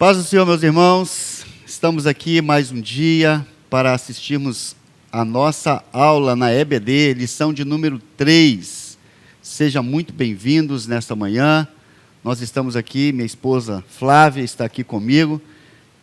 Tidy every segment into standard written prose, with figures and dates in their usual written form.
Paz do Senhor, meus irmãos. Estamos aqui mais um dia para assistirmos a nossa aula na EBD, lição de número 3. Sejam muito bem-vindos nesta manhã. Nós estamos aqui, minha esposa Flávia está aqui comigo.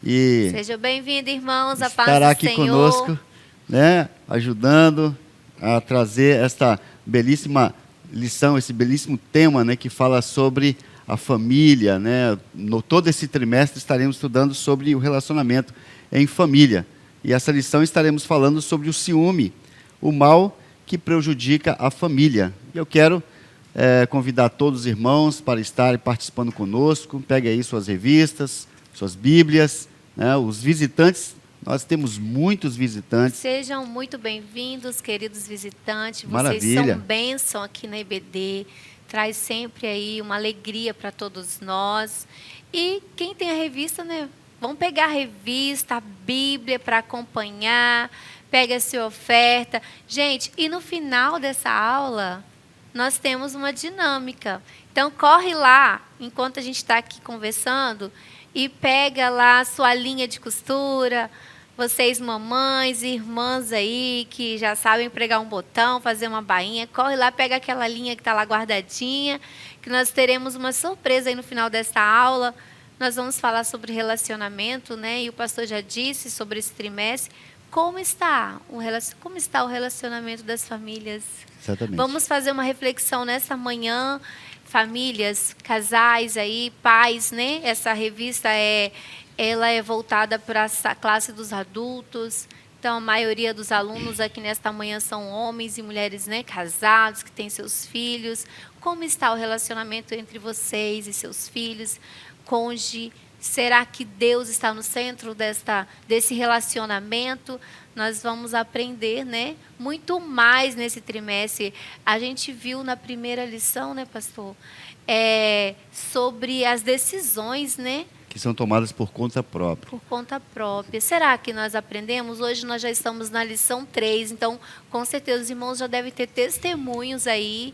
E sejam bem-vindos, irmãos, a paz do Senhor. Estará aqui conosco, né, ajudando a trazer esta belíssima lição, esse belíssimo tema, né, que fala sobre a família, né? Todo esse trimestre estaremos estudando sobre o relacionamento em família. E essa lição estaremos falando sobre o ciúme, o mal que prejudica a família. E eu quero convidar todos os irmãos para estarem participando conosco. Pegue aí suas revistas, suas bíblias, né? Os visitantes, nós temos muitos visitantes. Sejam muito bem-vindos, queridos visitantes. Maravilha. Vocês são bênção aqui na EBD. Traz sempre aí uma alegria para todos nós. E quem tem a revista, né? Vamos pegar a revista, a Bíblia para acompanhar. Pega a sua oferta. Gente, e no final dessa aula, nós temos uma dinâmica. Então, corre lá, enquanto a gente está aqui conversando, e pega lá a sua linha de costura. Vocês, mamães e irmãs aí, que já sabem pregar um botão, fazer uma bainha, corre lá, pega aquela linha que está lá guardadinha, que nós teremos uma surpresa aí no final dessa aula. Nós vamos falar sobre relacionamento, né? E o pastor já disse sobre esse trimestre. Como está o relacionamento das famílias? Exatamente. Vamos fazer uma reflexão nessa manhã. Famílias, casais aí, pais, né? Essa revista ela é voltada para a classe dos adultos. Então, a maioria dos alunos aqui nesta manhã são homens e mulheres, né, casados, que têm seus filhos. Como está o relacionamento entre vocês e seus filhos? Cônjuge, será que Deus está no centro desse relacionamento? Nós vamos aprender, né, muito mais nesse trimestre. A gente viu na primeira lição, né, pastor, sobre as decisões, né? Que são tomadas por conta própria. Por conta própria. Será que nós aprendemos? Hoje nós já estamos na lição 3, então, com certeza, os irmãos já devem ter testemunhos aí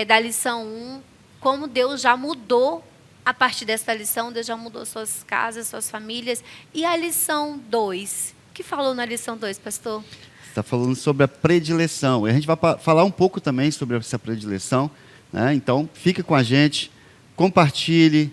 da lição 1, como Deus já mudou a partir dessa lição, Deus já mudou suas casas, suas famílias. E a lição 2? O que falou na lição 2, pastor? Está falando sobre a predileção. E a gente vai falar um pouco também sobre essa predileção, né? Então, fica com a gente, compartilhe,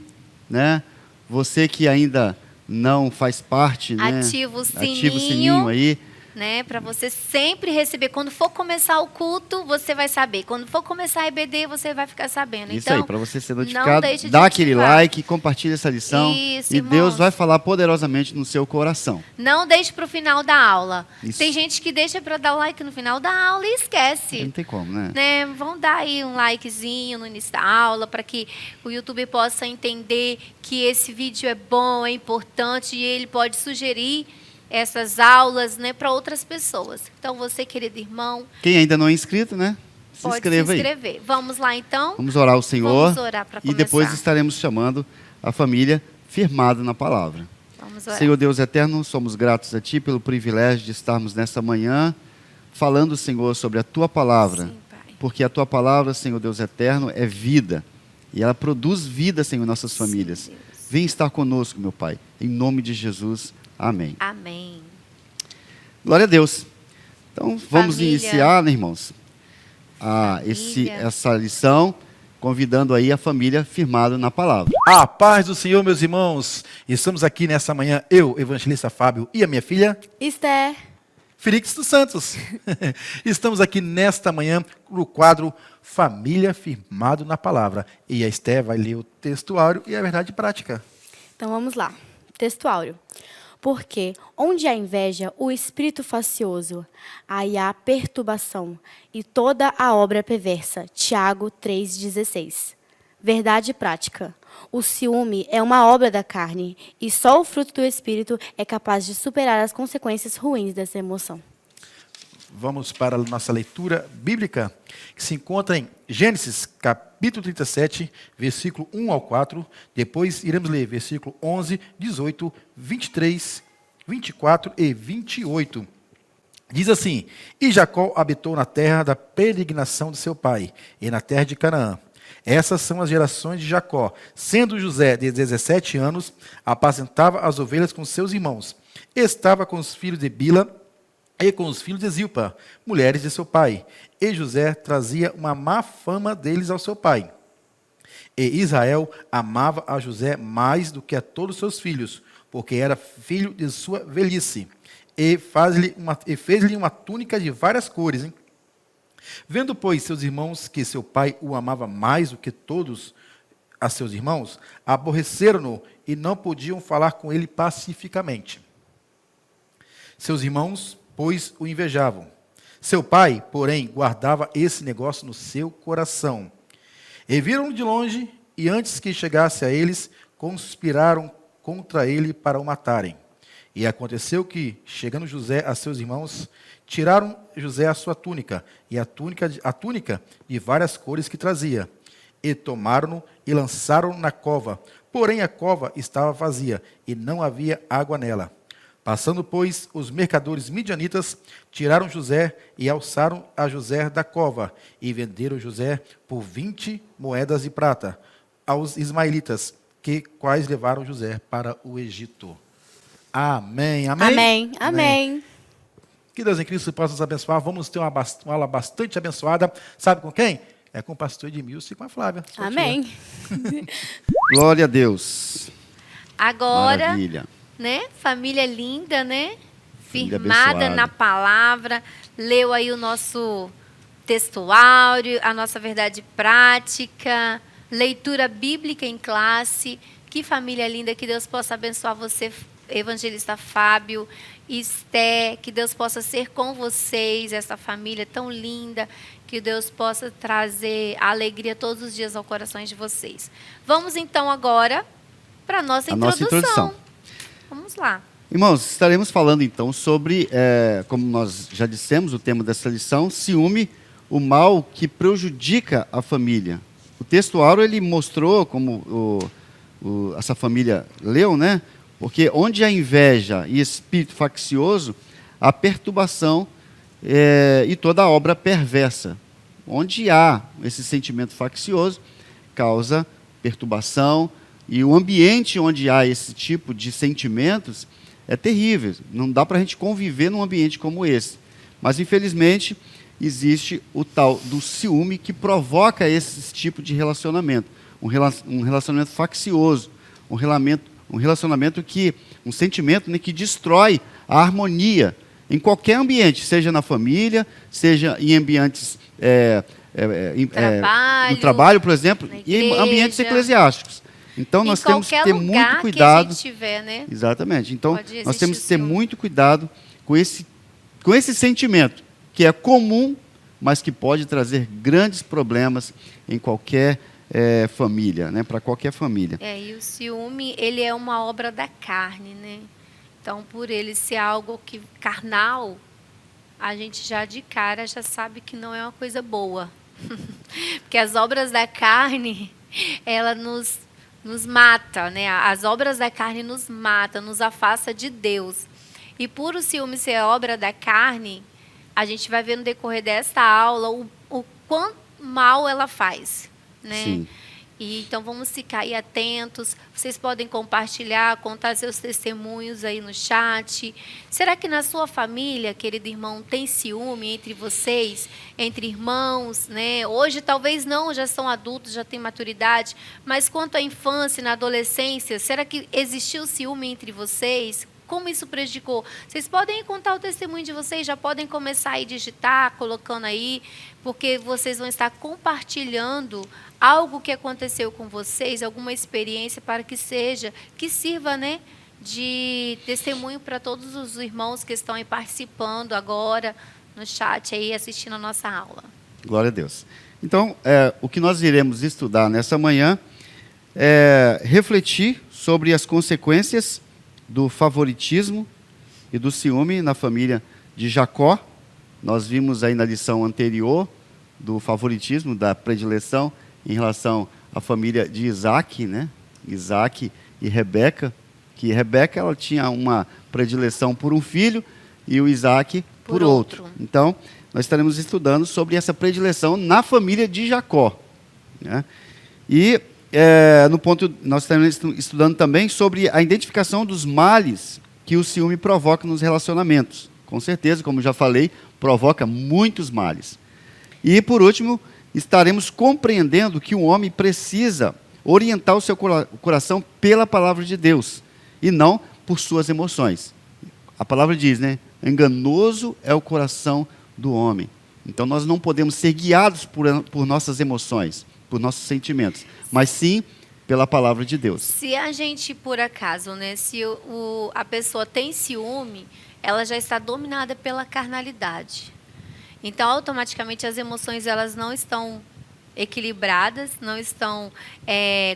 né? Você que ainda não faz parte, né? Ativa o sininho aí, né? Para você sempre receber. Quando for começar o culto, você vai saber. Quando for começar a EBD, você vai ficar sabendo. Isso então, aí, para você ser notificado, de dá aquele ativar. like, compartilha essa lição. Isso, e irmãos. Deus vai falar poderosamente no seu coração. Não deixe para o final da aula. Isso. Tem gente que deixa para dar o like no final da aula e esquece. Não tem como, né? Vão dar aí um likezinho no início da aula para que o YouTube possa entender que esse vídeo é bom, é importante e ele pode sugerir essas aulas, né, para outras pessoas. Então, você, querido irmão, quem ainda não é inscrito, né? Se inscreva aí. Vamos lá, então? Vamos orar ao Senhor. Vamos orar para começar. E depois estaremos chamando a família firmada na palavra. Vamos orar. Senhor Deus eterno, somos gratos a Ti pelo privilégio de estarmos nessa manhã falando, Senhor, sobre a Tua palavra. Sim, Pai. Porque a Tua palavra, Senhor Deus eterno, é vida. E ela produz vida, Senhor, em nossas famílias. Sim, Deus. Vem estar conosco, meu Pai. Em nome de Jesus. Amém. Amém. Glória a Deus. Então, vamos Família. iniciar, né, irmãos, Família. essa lição, convidando aí a família firmada na palavra. A paz do Senhor, meus irmãos. Estamos aqui nessa manhã, eu, evangelista Fábio, e a minha filha, Esther. Felix dos Santos. Estamos aqui nesta manhã no quadro Família Firmado na Palavra. E a Esther vai ler o textuário e a verdade prática. Então vamos lá. Textuário. Porque onde há inveja, o espírito facioso, aí há perturbação e toda a obra perversa. Tiago 3,16. Verdade prática. O ciúme é uma obra da carne e só o fruto do espírito é capaz de superar as consequências ruins dessa emoção. Vamos para a nossa leitura bíblica, que se encontra em Gênesis, capítulo 37, versículo 1 ao 4. Depois iremos ler versículo 11, 18, 23, 24 e 28. Diz assim: E Jacó habitou na terra da peregrinação de seu pai, e na terra de Canaã. Essas são as gerações de Jacó. Sendo José de 17 anos, apacentava as ovelhas com seus irmãos. Estava com os filhos de Bila e com os filhos de Zilpa, mulheres de seu pai. E José trazia uma má fama deles ao seu pai. E Israel amava a José mais do que a todos os seus filhos, porque era filho de sua velhice. E fez-lhe uma túnica de várias cores. Vendo, pois, seus irmãos que seu pai o amava mais do que todos a seus irmãos, aborreceram-no e não podiam falar com ele pacificamente. Seus irmãos, pois, o invejavam. Seu pai, porém, guardava esse negócio no seu coração. E viram-no de longe, e antes que chegasse a eles, conspiraram contra ele para o matarem. E aconteceu que, chegando José a seus irmãos, tiraram José a sua túnica, e a túnica de várias cores que trazia, e tomaram-no e lançaram-no na cova. Porém a cova estava vazia, e não havia água nela. Passando, pois, os mercadores midianitas, tiraram José e alçaram a José da cova, e venderam José por 20 moedas de prata aos ismaelitas, quais levaram José para o Egito. Amém. Amém? Amém. Amém. Que Deus em Cristo possa nos abençoar. Vamos ter uma aula bastante abençoada. Sabe com quem? É com o pastor Edmilson e com a Flávia. Amém. Glória a Deus. Agora, Maravilha. né? Família linda, né? Família Firmada abençoada. na palavra. Leu aí o nosso textuário, a nossa verdade prática, leitura bíblica em classe. Que família linda, que Deus possa abençoar você, evangelista Fábio, Esté, que Deus possa ser com vocês, essa família tão linda, que Deus possa trazer alegria todos os dias ao coração de vocês. Vamos então agora para a nossa introdução. Vamos lá. Irmãos, estaremos falando então sobre, como nós já dissemos, o tema dessa lição, ciúme, o mal que prejudica a família. O textuário ele mostrou, como essa família leu, né? Porque onde há inveja e espírito faccioso, há perturbação e toda obra perversa. Onde há esse sentimento faccioso, causa perturbação, e o ambiente onde há esse tipo de sentimentos é terrível. Não dá para a gente conviver num ambiente como esse. Mas, infelizmente, existe o tal do ciúme que provoca esse tipo de relacionamento. Um relacionamento faccioso, um relacionamento um sentimento, né, que destrói a harmonia em qualquer ambiente, seja na família, seja em ambientes no trabalho, por exemplo, e em ambientes eclesiásticos. Então nós temos que ter muito cuidado. Que a gente tiver, né? Exatamente. Então nós temos que ter muito cuidado com esse sentimento que é comum, mas que pode trazer grandes problemas em qualquer família, né? Para qualquer família. E o ciúme, ele é uma obra da carne, né? Então, por ele ser algo carnal, a gente já de cara já sabe que não é uma coisa boa. Porque as obras da carne, ela nos mata, né? As obras da carne nos matam, nos afasta de Deus. E por o ciúme ser obra da carne, a gente vai ver no decorrer desta aula o quão mal ela faz, né? Sim. E então vamos ficar aí atentos. Vocês podem compartilhar, contar seus testemunhos aí no chat. Será que na sua família, querido irmão, tem ciúme entre vocês, entre irmãos, né? Hoje talvez não, já são adultos, já têm maturidade, mas quanto à infância e na adolescência, será que existiu ciúme entre vocês? Como isso prejudicou? Vocês podem contar o testemunho de vocês, já podem começar a digitar, colocando aí, porque vocês vão estar compartilhando algo que aconteceu com vocês, alguma experiência para que sirva, né, de testemunho para todos os irmãos que estão aí participando agora no chat, aí, assistindo a nossa aula. Glória a Deus. Então, o que nós iremos estudar nessa manhã é refletir sobre as consequências do favoritismo e do ciúme na família de Jacó. Nós vimos aí na lição anterior do favoritismo, da predileção em relação à família de Isaac, né? Isaac e Rebeca, que Rebeca ela tinha uma predileção por um filho e o Isaac por outro. Então, nós estaremos estudando sobre essa predileção na família de Jacó, né? E no ponto, nós estamos estudando também sobre a identificação dos males que o ciúme provoca nos relacionamentos. Com certeza, como já falei, provoca muitos males. E, por último, estaremos compreendendo que o homem precisa orientar o seu coração pela palavra de Deus e não por suas emoções. A palavra diz, né? Enganoso é o coração do homem. Então, nós não podemos ser guiados por nossas emoções, por nossos sentimentos, mas sim pela palavra de Deus. Se a gente, por acaso, né, se a pessoa tem ciúme, ela já está dominada pela carnalidade. Então, automaticamente, as emoções elas não estão equilibradas, não estão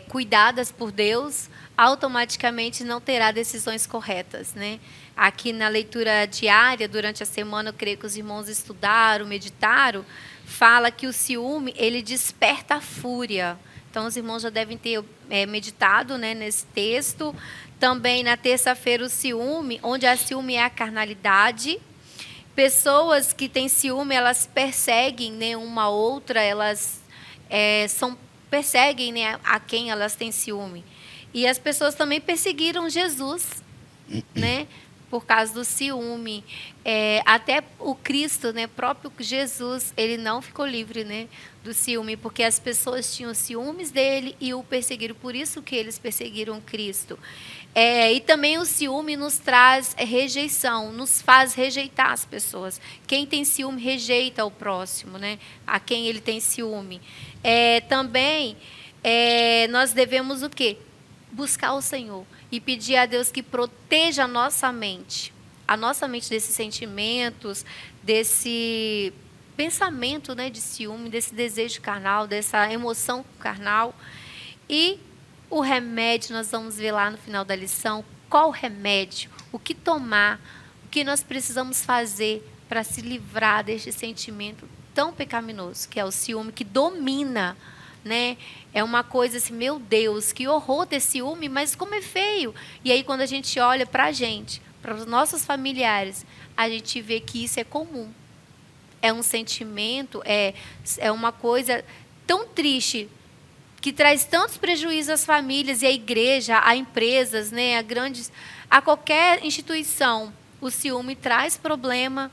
cuidadas por Deus, automaticamente não terá decisões corretas, né? Aqui na leitura diária, durante a semana, eu creio que os irmãos estudaram, meditaram, fala que o ciúme, ele desperta a fúria. Então, os irmãos já devem ter meditado, né, nesse texto. Também, na terça-feira, o ciúme, onde a ciúme é a carnalidade. Pessoas que têm ciúme, elas perseguem, né, uma outra, elas perseguem, né, a quem elas têm ciúme. E as pessoas também perseguiram Jesus, né, por causa do ciúme. Até o Cristo, né, próprio Jesus, ele não ficou livre, né, do ciúme, porque as pessoas tinham ciúmes dele e o perseguiram. Por isso que eles perseguiram Cristo. E também o ciúme nos traz rejeição, nos faz rejeitar as pessoas. Quem tem ciúme rejeita o próximo, né, a quem ele tem ciúme. Também nós devemos o quê? Buscar o Senhor e pedir a Deus que proteja a nossa mente desses sentimentos, desse pensamento, né, de ciúme, desse desejo carnal, dessa emoção carnal. E o remédio, nós vamos ver lá no final da lição, qual o remédio, o que tomar, o que nós precisamos fazer para se livrar deste sentimento tão pecaminoso, que é o ciúme, que domina, né? É uma coisa assim, meu Deus, que horror ter ciúme, mas como é feio. E aí, quando a gente olha para a gente, para os nossos familiares, a gente vê que isso é comum. É um sentimento, é uma coisa tão triste, que traz tantos prejuízos às famílias e à igreja, a empresas, né, a qualquer instituição. O ciúme traz problema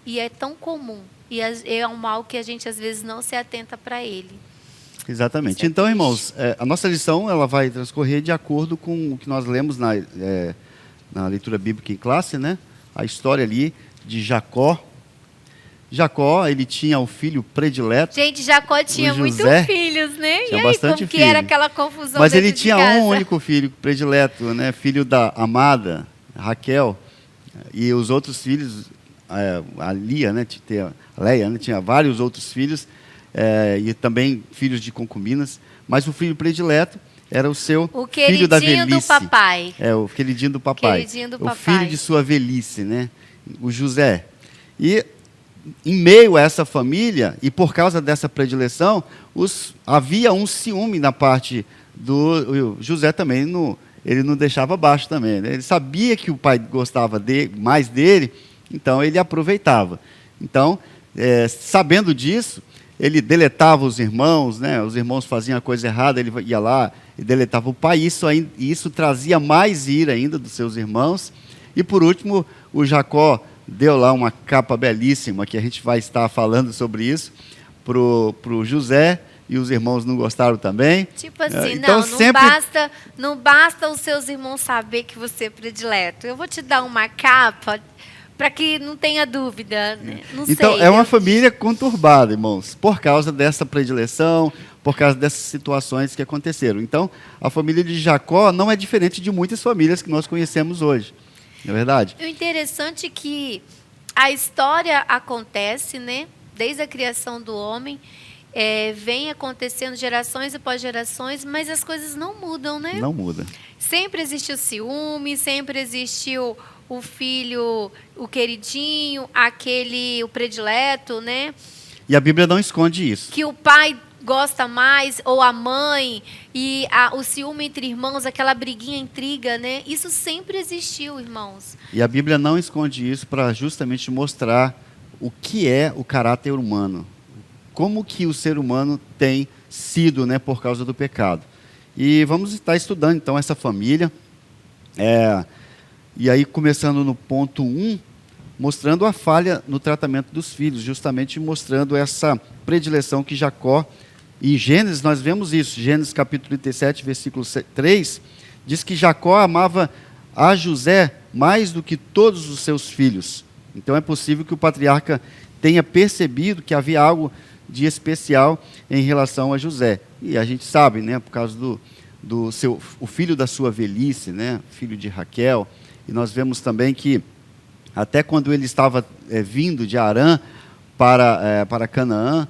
e é tão comum. E é um mal que a gente, às vezes, não se atenta para ele. Exatamente. Então, irmãos, a nossa lição ela vai transcorrer de acordo com o que nós lemos na leitura bíblica em classe, né? A história ali de Jacó. Jacó, ele tinha o filho predileto. Gente, Jacó tinha muitos filhos, né? Tinha e aí, bastante como que filho. era aquela confusão? Mas ele dentro de tinha casa? um único filho predileto, né? Filho da amada, Raquel. E os outros filhos, a Lia, né? A Leia, né? Tinha vários outros filhos, e também filhos de concubinas. Mas o filho predileto era o seu filho da velhice. Do papai. O queridinho do papai. Queridinho do o papai. filho de sua velhice, né? O José. E em meio a essa família, e por causa dessa predileção, havia um ciúme na parte do José também. Ele não deixava baixo também, né? Ele sabia que o pai gostava mais dele, então ele aproveitava. Então, sabendo disso, ele deletava os irmãos, né? Os irmãos faziam a coisa errada, ele ia lá e deletava o pai. Isso trazia mais ira ainda dos seus irmãos. E, por último, o Jacó deu lá uma capa belíssima, que a gente vai estar falando sobre isso, pro José, e os irmãos não gostaram também. Tipo assim, então, não basta os seus irmãos saber que você é predileto. Eu vou te dar uma capa para que não tenha dúvida. Né? Então, é uma família conturbada, irmãos, por causa dessa predileção, por causa dessas situações que aconteceram. Então, a família de Jacó não é diferente de muitas famílias que nós conhecemos hoje. Não é verdade? O interessante é que a história acontece, né? Desde a criação do homem, vem acontecendo gerações após gerações, mas as coisas não mudam, né? Não muda. Sempre existiu ciúme, sempre existiu o filho, o queridinho, o predileto, né? E a Bíblia não esconde isso. Que o pai gosta mais, ou a mãe, e o ciúme entre irmãos, aquela briguinha, intriga, né? Isso sempre existiu, irmãos. E a Bíblia não esconde isso para justamente mostrar o que é o caráter humano. Como que o ser humano tem sido, né, por causa do pecado. E vamos estar estudando, então, essa família. E aí, começando no ponto 1, mostrando a falha no tratamento dos filhos, justamente mostrando essa predileção que Jacó, em Gênesis nós vemos isso, Gênesis capítulo 37, versículo 3, diz que Jacó amava a José mais do que todos os seus filhos. Então é possível que o patriarca tenha percebido que havia algo de especial em relação a José. E a gente sabe, né, por causa o filho da sua velhice, né, filho de Raquel, e nós vemos também que até quando ele estava vindo de Harã para Canaã,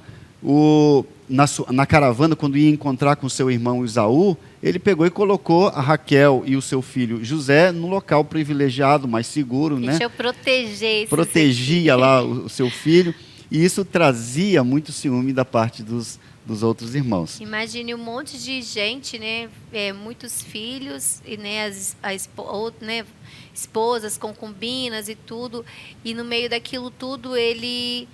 na caravana, quando ia encontrar com seu irmão Esaú, ele pegou e colocou a Raquel e o seu filho José no local privilegiado, mais seguro. Deixa né? eu proteger. Protegia lá o seu filho, e isso trazia muito ciúme da parte dos outros irmãos. Imagine um monte de gente, né? Muitos filhos, e né, né, esposas, concubinas e tudo. E no meio daquilo tudo ele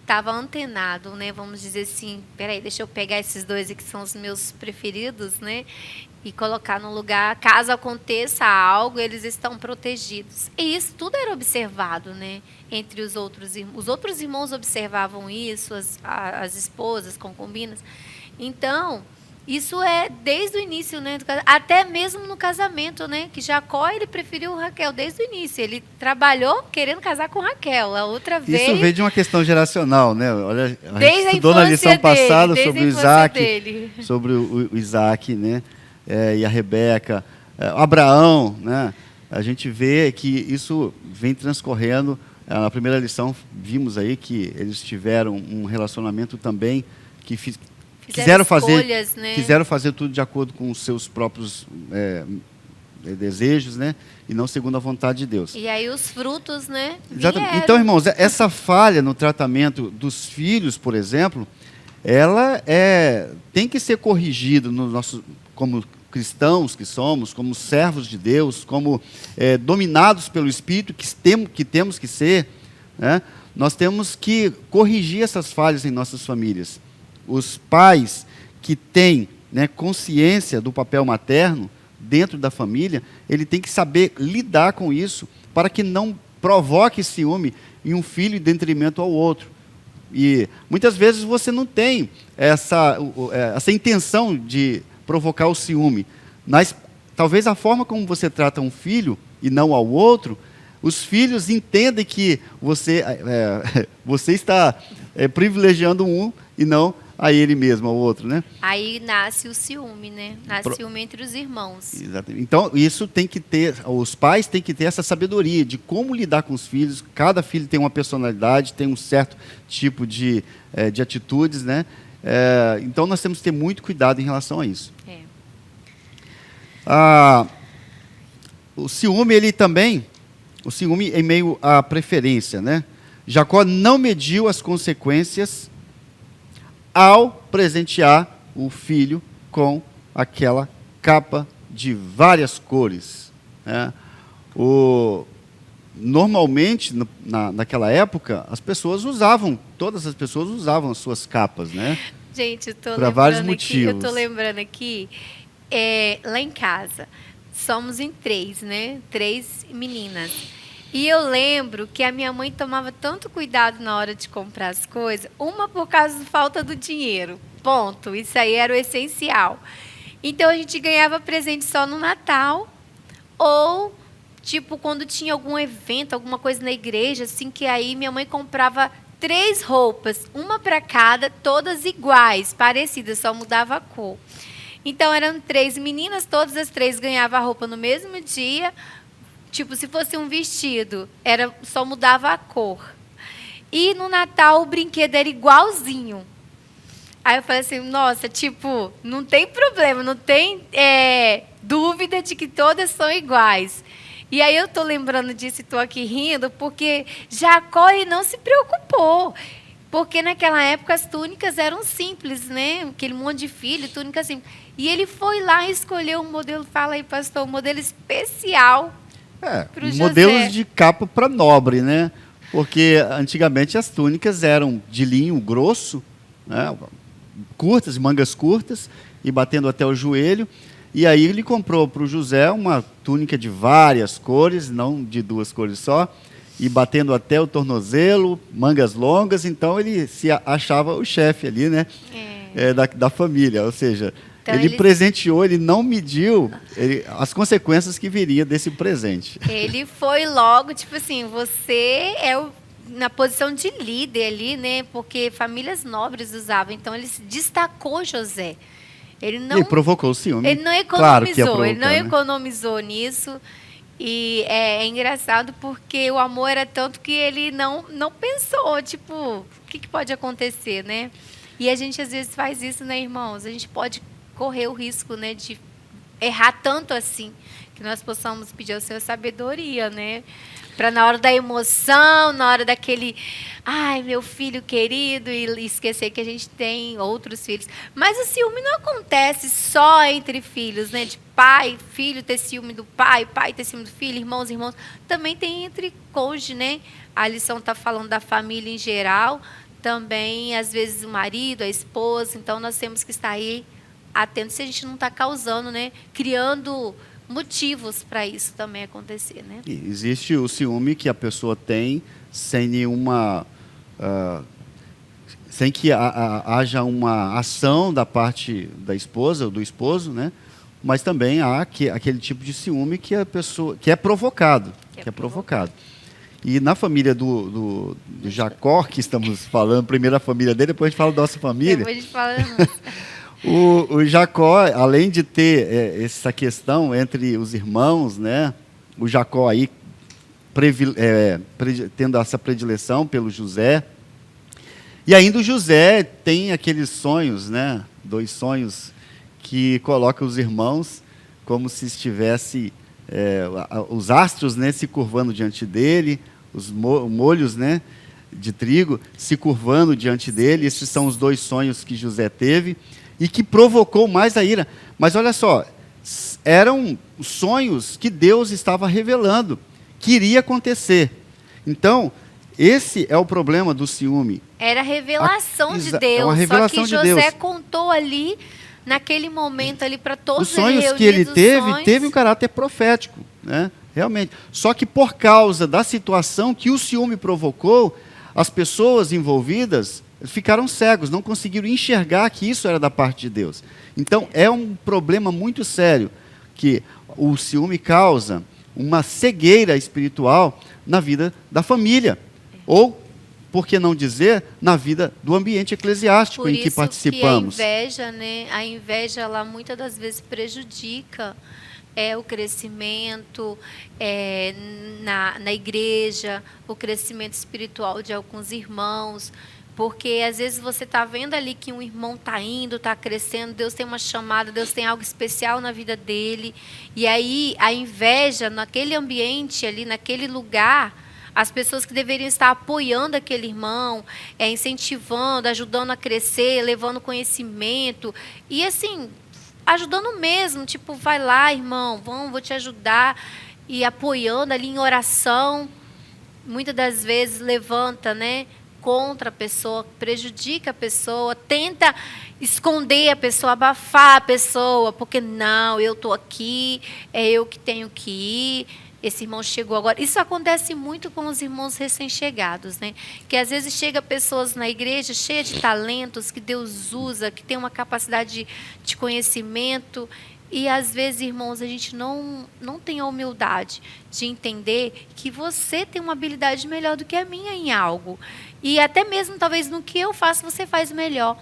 estava antenado, né? Vamos dizer assim, peraí, deixa eu pegar esses dois aqui que são os meus preferidos, né? E colocar no lugar, caso aconteça algo, eles estão protegidos. E isso tudo era observado, né? Entre os outros irmãos. Os outros irmãos observavam isso, as esposas, concubinas. Então, isso é desde o início, né? Até mesmo no casamento, né? Que Jacó, ele preferiu Raquel desde o início. Ele trabalhou querendo casar com Raquel. A outra vez... Isso veio de uma questão geracional, né? Olha, a desde gente estudou na lição passada sobre o Isaac, dele. sobre o Isaac, né? E a Rebeca, Abraão, né? A gente vê que isso vem transcorrendo. Na primeira lição vimos aí que eles tiveram um relacionamento também que quiseram escolhas, né? Quiseram fazer tudo de acordo com os seus próprios desejos, né? E não segundo a vontade de Deus. E aí os frutos, né? Exatamente. Vieram. Então, irmãos, essa falha no tratamento dos filhos, por exemplo, ela tem que ser corrigida no nosso, como cristãos que somos, como servos de Deus, como dominados pelo Espírito que temos que ser, né? Nós temos que corrigir essas falhas em nossas famílias. Os pais que têm, né, consciência do papel materno dentro da família, ele tem que saber lidar com isso para que não provoque ciúme em um filho em detrimento ao outro. E muitas vezes você não tem essa intenção de provocar o ciúme. Mas talvez a forma como você trata um filho e não ao outro, os filhos entendem que você está privilegiando um e não a ele mesmo, ao outro, né? Aí nasce o ciúme, né? Nasce ciúme entre os irmãos. Exatamente. Então, isso tem que ter, os pais têm que ter essa sabedoria de como lidar com os filhos. Cada filho tem uma personalidade, tem um certo tipo de atitudes, né? Então, nós temos que ter muito cuidado em relação a isso. O ciúme, o ciúme em meio à preferência, né? Jacó não mediu as consequências ao presentear o filho com aquela capa de várias cores, né? Normalmente, naquela época, todas as pessoas usavam as suas capas, né? Gente, para vários motivos. Eu estou lembrando aqui, lá em casa, somos em 3, né? 3 meninas. E eu lembro que a minha mãe tomava tanto cuidado na hora de comprar as coisas, uma por causa da falta do dinheiro, ponto. Isso aí era o essencial. Então, a gente ganhava presente só no Natal, ou, tipo, quando tinha algum evento, alguma coisa na igreja, assim, que aí minha mãe comprava 3 roupas, uma para cada, todas iguais, parecidas, só mudava a cor. Então, eram 3 meninas, todas as 3 ganhavam a roupa no mesmo dia. Tipo, se fosse um vestido, só mudava a cor. E no Natal o brinquedo era igualzinho. Aí eu falei assim, nossa, tipo, não tem problema, não tem dúvida de que todas são iguais. E aí eu estou lembrando disso e estou aqui rindo, porque Jacó não se preocupou. Porque naquela época as túnicas eram simples, né? Aquele monte de filho, túnica simples. E ele foi lá e escolheu um modelo, fala aí, pastor, um modelo especial. Modelos de capa para nobre, né? Porque antigamente as túnicas eram de linho grosso, né? curtas, mangas curtas, e batendo até o joelho. E aí ele comprou para o José uma túnica de várias cores, não de 2 cores só, e batendo até o tornozelo, mangas longas. Então ele se achava o chefe ali, né? Da família. Ou seja, então, ele presenteou, ele não mediu as consequências que viriam desse presente. Ele foi logo, tipo assim, você na posição de líder ali, né? Porque famílias nobres usavam. Então ele se destacou José. Ele provocou o ciúme. Ele não economizou, claro que ia provocar, ele não né? economizou nisso. E é engraçado porque o amor era tanto que ele não pensou, tipo, o que pode acontecer, né? E a gente às vezes faz isso, né, irmãos? A gente pode correr o risco, né, de errar tanto assim, que nós possamos pedir ao Senhor sabedoria, né? Para na hora da emoção, na hora daquele, ai, meu filho querido, e esquecer que a gente tem outros filhos. Mas o ciúme não acontece só entre filhos, né? De pai, filho ter ciúme do pai, pai ter ciúme do filho, irmãos, irmãos. Também tem entre cônjuge, né? A lição está falando da família em geral. Também, às vezes, o marido, a esposa. Então, nós temos que estar aí atentos se a gente não está causando, né? Criando motivos para isso também acontecer, né? E existe o ciúme que a pessoa tem sem nenhuma... sem que haja uma ação da parte da esposa ou do esposo, né? Mas também há aquele tipo de ciúme que a pessoa que é provocado, E na família do Jacó, que estamos falando, primeiro a família dele, depois a gente fala da nossa família. Depois a gente fala da nossa. O Jacó, além de ter essa questão entre os irmãos, né? O Jacó aí tendo essa predileção pelo José. E ainda o José tem aqueles sonhos, né? 2 sonhos que colocam os irmãos como se estivesse os astros, né, se curvando diante dele, os molhos, né, de trigo se curvando diante dele. Esses são os 2 sonhos que José teve e que provocou mais a ira. Mas olha só, eram sonhos que Deus estava revelando, que iria acontecer. Então, esse é o problema do ciúme. Era a revelação de Deus, é uma revelação só que de José Deus. Contou ali, naquele momento ali, para todos os sonhos que ele teve um caráter profético, né? Realmente. Só que por causa da situação que o ciúme provocou, as pessoas envolvidas ficaram cegos, não conseguiram enxergar que isso era da parte de Deus. Então, é um problema muito sério que o ciúme causa uma cegueira espiritual na vida da família. Ou, por que não dizer, na vida do ambiente eclesiástico em que participamos. Que a inveja, né? A inveja, ela muitas das vezes prejudica o crescimento na igreja, o crescimento espiritual de alguns irmãos. Porque às vezes você está vendo ali que um irmão está indo, está crescendo, Deus tem uma chamada, Deus tem algo especial na vida dele. E aí a inveja naquele ambiente ali, naquele lugar, as pessoas que deveriam estar apoiando aquele irmão, incentivando, ajudando a crescer, levando conhecimento. E assim, ajudando mesmo, tipo, vai lá, irmão, vou te ajudar. E apoiando ali em oração. Muitas das vezes levanta, né? Contra a pessoa, prejudica a pessoa, tenta esconder a pessoa, abafar a pessoa, porque não, eu estou aqui, é eu que tenho que ir, esse irmão chegou agora. Isso acontece muito com os irmãos recém-chegados, né? Que às vezes chega pessoas na igreja cheias de talentos, que Deus usa, que tem uma capacidade de conhecimento. E, às vezes, irmãos, a gente não tem a humildade de entender que você tem uma habilidade melhor do que a minha em algo. E até mesmo, talvez, no que eu faço, você faz melhor.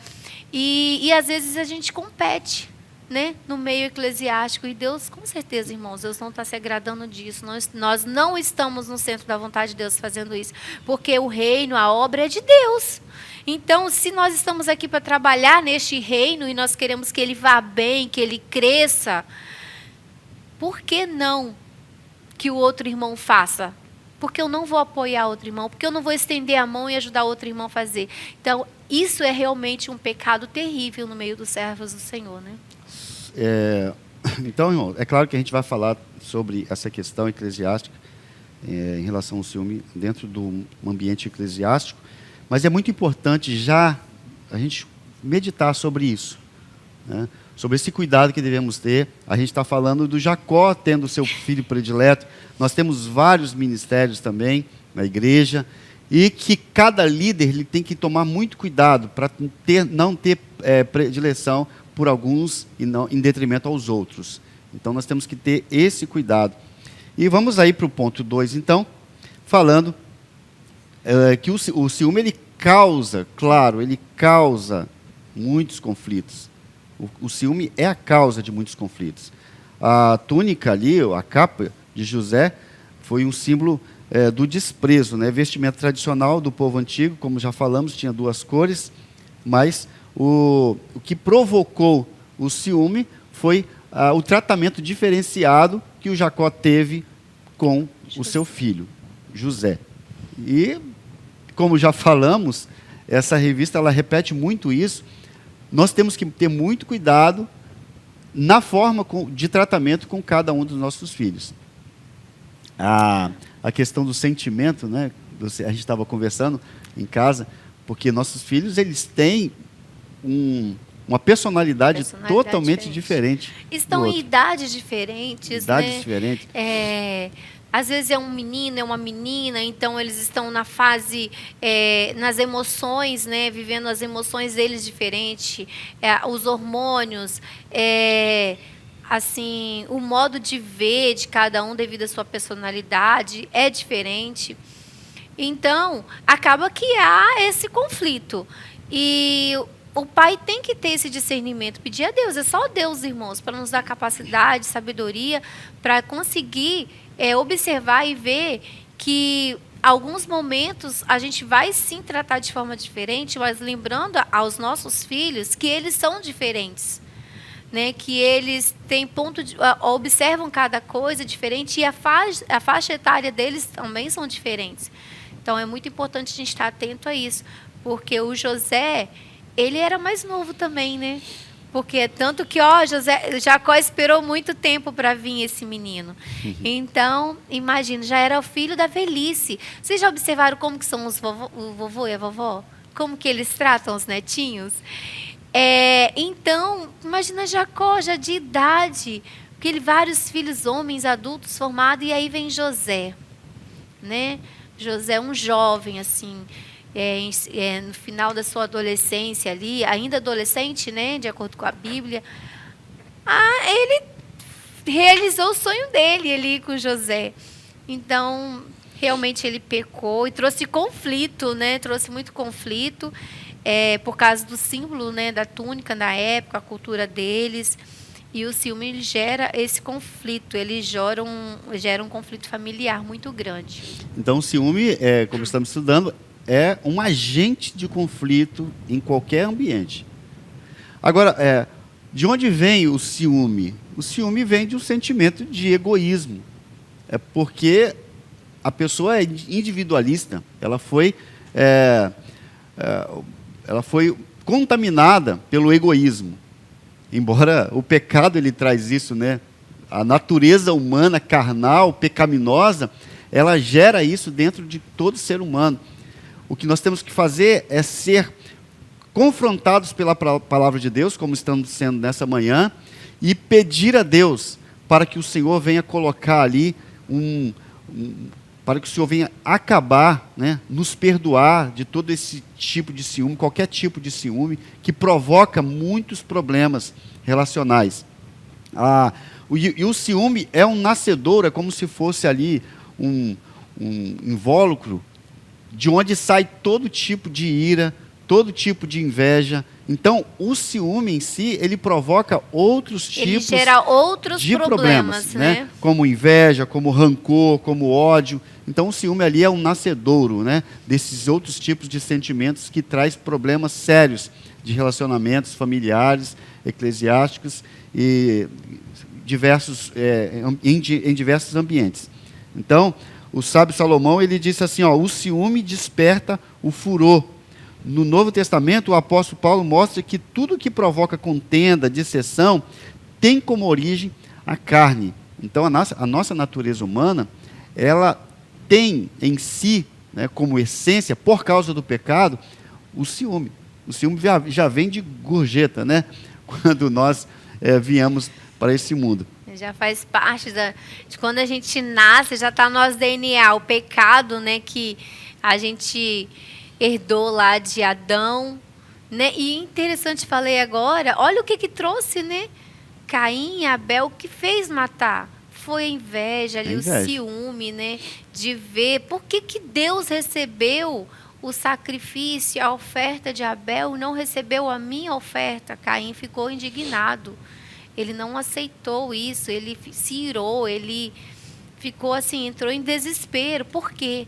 E às vezes, a gente compete, né, no meio eclesiástico. E Deus, com certeza, irmãos, Deus não está se agradando disso. Nós não estamos no centro da vontade de Deus fazendo isso. Porque o reino, a obra é de Deus. Então, se nós estamos aqui para trabalhar neste reino e nós queremos que ele vá bem, que ele cresça, por que não que o outro irmão faça? Porque eu não vou apoiar outro irmão, porque eu não vou estender a mão e ajudar outro irmão a fazer. Então, isso é realmente um pecado terrível no meio dos servos do Senhor, né? Então, irmão, é claro que a gente vai falar sobre essa questão eclesiástica em relação ao ciúme dentro do ambiente eclesiástico. Mas é muito importante já a gente meditar sobre isso, né? Sobre esse cuidado que devemos ter. A gente está falando do Jacó tendo seu filho predileto. Nós temos vários ministérios também na igreja, e que cada líder ele tem que tomar muito cuidado para não ter predileção por alguns e não em detrimento aos outros. Então nós temos que ter esse cuidado. E vamos aí para o ponto 2, então, falando que o ciúme ele causa muitos conflitos. O ciúme é a causa de muitos conflitos. A túnica ali, a capa de José, foi um símbolo do desprezo, né? Vestimenta tradicional do povo antigo, como já falamos, tinha 2 cores, mas o que provocou o ciúme foi o tratamento diferenciado que o Jacó teve com o seu filho, José. E, como já falamos, essa revista ela repete muito isso. Nós temos que ter muito cuidado na forma de tratamento com cada um dos nossos filhos. A questão do sentimento, né? A gente estava conversando em casa, porque nossos filhos eles têm uma personalidade totalmente diferente. Estão em idades diferentes. Idades diferentes. Às vezes é um menino, é uma menina, então eles estão na fase, nas emoções, né, vivendo as emoções deles diferente, os hormônios, assim, o modo de ver de cada um devido à sua personalidade é diferente. Então, acaba que há esse conflito. E o pai tem que ter esse discernimento, pedir a Deus, é só Deus, irmãos, para nos dar capacidade, sabedoria, para conseguir observar e ver que alguns momentos a gente vai sim tratar de forma diferente, mas lembrando aos nossos filhos que eles são diferentes, né? Que eles têm observam cada coisa diferente e a faixa etária deles também são diferentes. Então é muito importante a gente estar atento a isso, porque o José, ele era mais novo também, né? Porque tanto que Jacó esperou muito tempo para vir esse menino. Então, imagina, já era o filho da velhice. Vocês já observaram como que são o vovô e a vovó? Como que eles tratam os netinhos? Então, imagina Jacó já de idade, porque vários filhos homens, adultos, formados, e aí vem José, né? José, um jovem, assim, no final da sua adolescência ali, ainda adolescente, né, de acordo com a Bíblia, ele realizou o sonho dele ali com José. Então, realmente ele pecou e trouxe conflito, né, trouxe muito conflito, por causa do símbolo, né, da túnica na época, a cultura deles. E o ciúme ele gera esse conflito, ele gera um conflito familiar muito grande. Então, o ciúme, como estamos estudando, é um agente de conflito em qualquer ambiente. Agora, de onde vem o ciúme? O ciúme vem de um sentimento de egoísmo. É porque a pessoa é individualista, ela foi contaminada pelo egoísmo. Embora o pecado ele traz isso, né? A natureza humana, carnal, pecaminosa, ela gera isso dentro de todo ser humano. O que nós temos que fazer é ser confrontados pela palavra de Deus, como estamos sendo nessa manhã, e pedir a Deus para que o Senhor venha colocar ali para que o Senhor venha acabar, né, nos perdoar de todo esse tipo de ciúme, qualquer tipo de ciúme, que provoca muitos problemas relacionais. E o ciúme é um nascedouro, é como se fosse ali um invólucro, de onde sai todo tipo de ira, todo tipo de inveja. Então, o ciúme em si, ele provoca outros tipos ele gera outros de problemas, né? Como inveja, como rancor, como ódio. Então, o ciúme ali é um nascedouro, né, desses outros tipos de sentimentos que traz problemas sérios de relacionamentos familiares, eclesiásticos e em diversos ambientes. Então, o sábio Salomão ele disse assim: o ciúme desperta o furor. No Novo Testamento, o apóstolo Paulo mostra que tudo que provoca contenda, disseção, tem como origem a carne. Então, a nossa natureza humana, ela tem em si, né, como essência, por causa do pecado, o ciúme. O ciúme já vem de gorjeta, né? Quando nós viemos para esse mundo. Já faz parte de quando a gente nasce, já está no nosso DNA. O pecado, né, que a gente herdou lá de Adão, né? E interessante, falei agora, olha o que trouxe, né? Caim e Abel, o que fez matar? Foi a inveja ali, o ciúme, né? De ver. Por que Deus recebeu o sacrifício, a oferta de Abel, e não recebeu a minha oferta? Caim ficou indignado. Ele não aceitou isso, ele se irou, ele ficou assim, entrou em desespero. Por quê?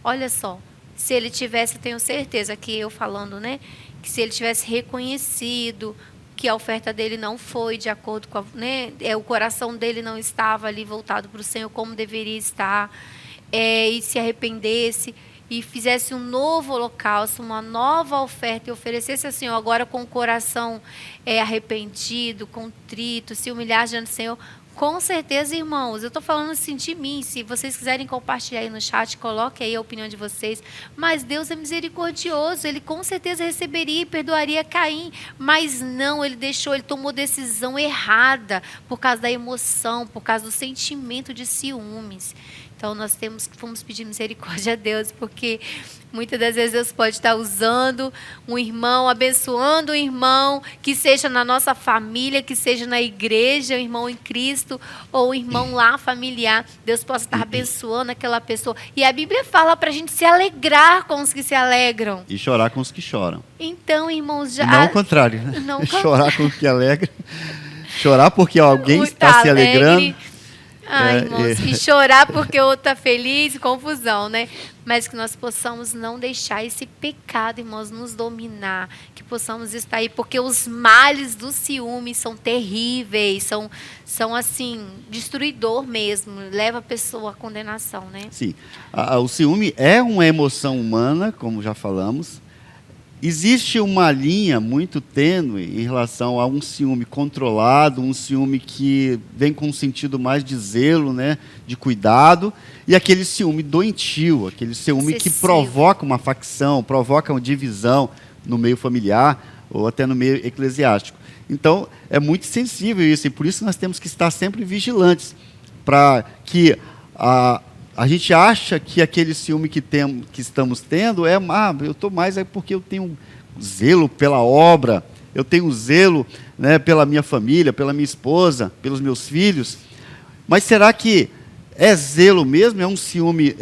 Olha só, se ele tivesse, tenho certeza que eu falando, né? Que se ele tivesse reconhecido que a oferta dele não foi de acordo com né, o coração dele não estava ali voltado para o Senhor como deveria estar, e se arrependesse e fizesse um novo holocausto, uma nova oferta e oferecesse ao Senhor agora com o coração arrependido, contrito, se humilhar diante do Senhor, com certeza, irmãos, eu estou falando assim de mim, se vocês quiserem compartilhar aí no chat, coloque aí a opinião de vocês, mas Deus é misericordioso, Ele com certeza receberia e perdoaria Caim, mas não, Ele tomou decisão errada, por causa da emoção, por causa do sentimento de ciúmes. Então, nós vamos pedir misericórdia a Deus, porque muitas das vezes Deus pode estar usando um irmão, abençoando um irmão, que seja na nossa família, que seja na igreja, um irmão em Cristo, ou um irmão lá familiar. Deus possa estar abençoando aquela pessoa. E a Bíblia fala para a gente se alegrar com os que se alegram. E chorar com os que choram. Então, irmãos, já... Não o contrário, né? Não chorar com os que alegram. Chorar porque alguém está se alegrando. Ai, irmãos, e chorar porque o outro está feliz, confusão, né? Mas que nós possamos não deixar esse pecado, irmãos, nos dominar, que possamos estar aí, porque os males do ciúme são terríveis, são assim, destruidor mesmo, leva a pessoa à condenação, né? Sim, o ciúme é uma emoção humana, como já falamos. Existe uma linha muito tênue em relação a um ciúme controlado, um ciúme que vem com um sentido mais de zelo, né, de cuidado, e aquele ciúme doentio, aquele ciúme que provoca uma facção, provoca uma divisão no meio familiar ou até no meio eclesiástico. Então, é muito sensível isso, e por isso nós temos que estar sempre vigilantes, para que a gente acha que aquele ciúme que estamos tendo eu estou mais porque eu tenho zelo pela obra, eu tenho zelo, né, pela minha família, pela minha esposa, pelos meus filhos. Mas será que é zelo mesmo? É um ciúme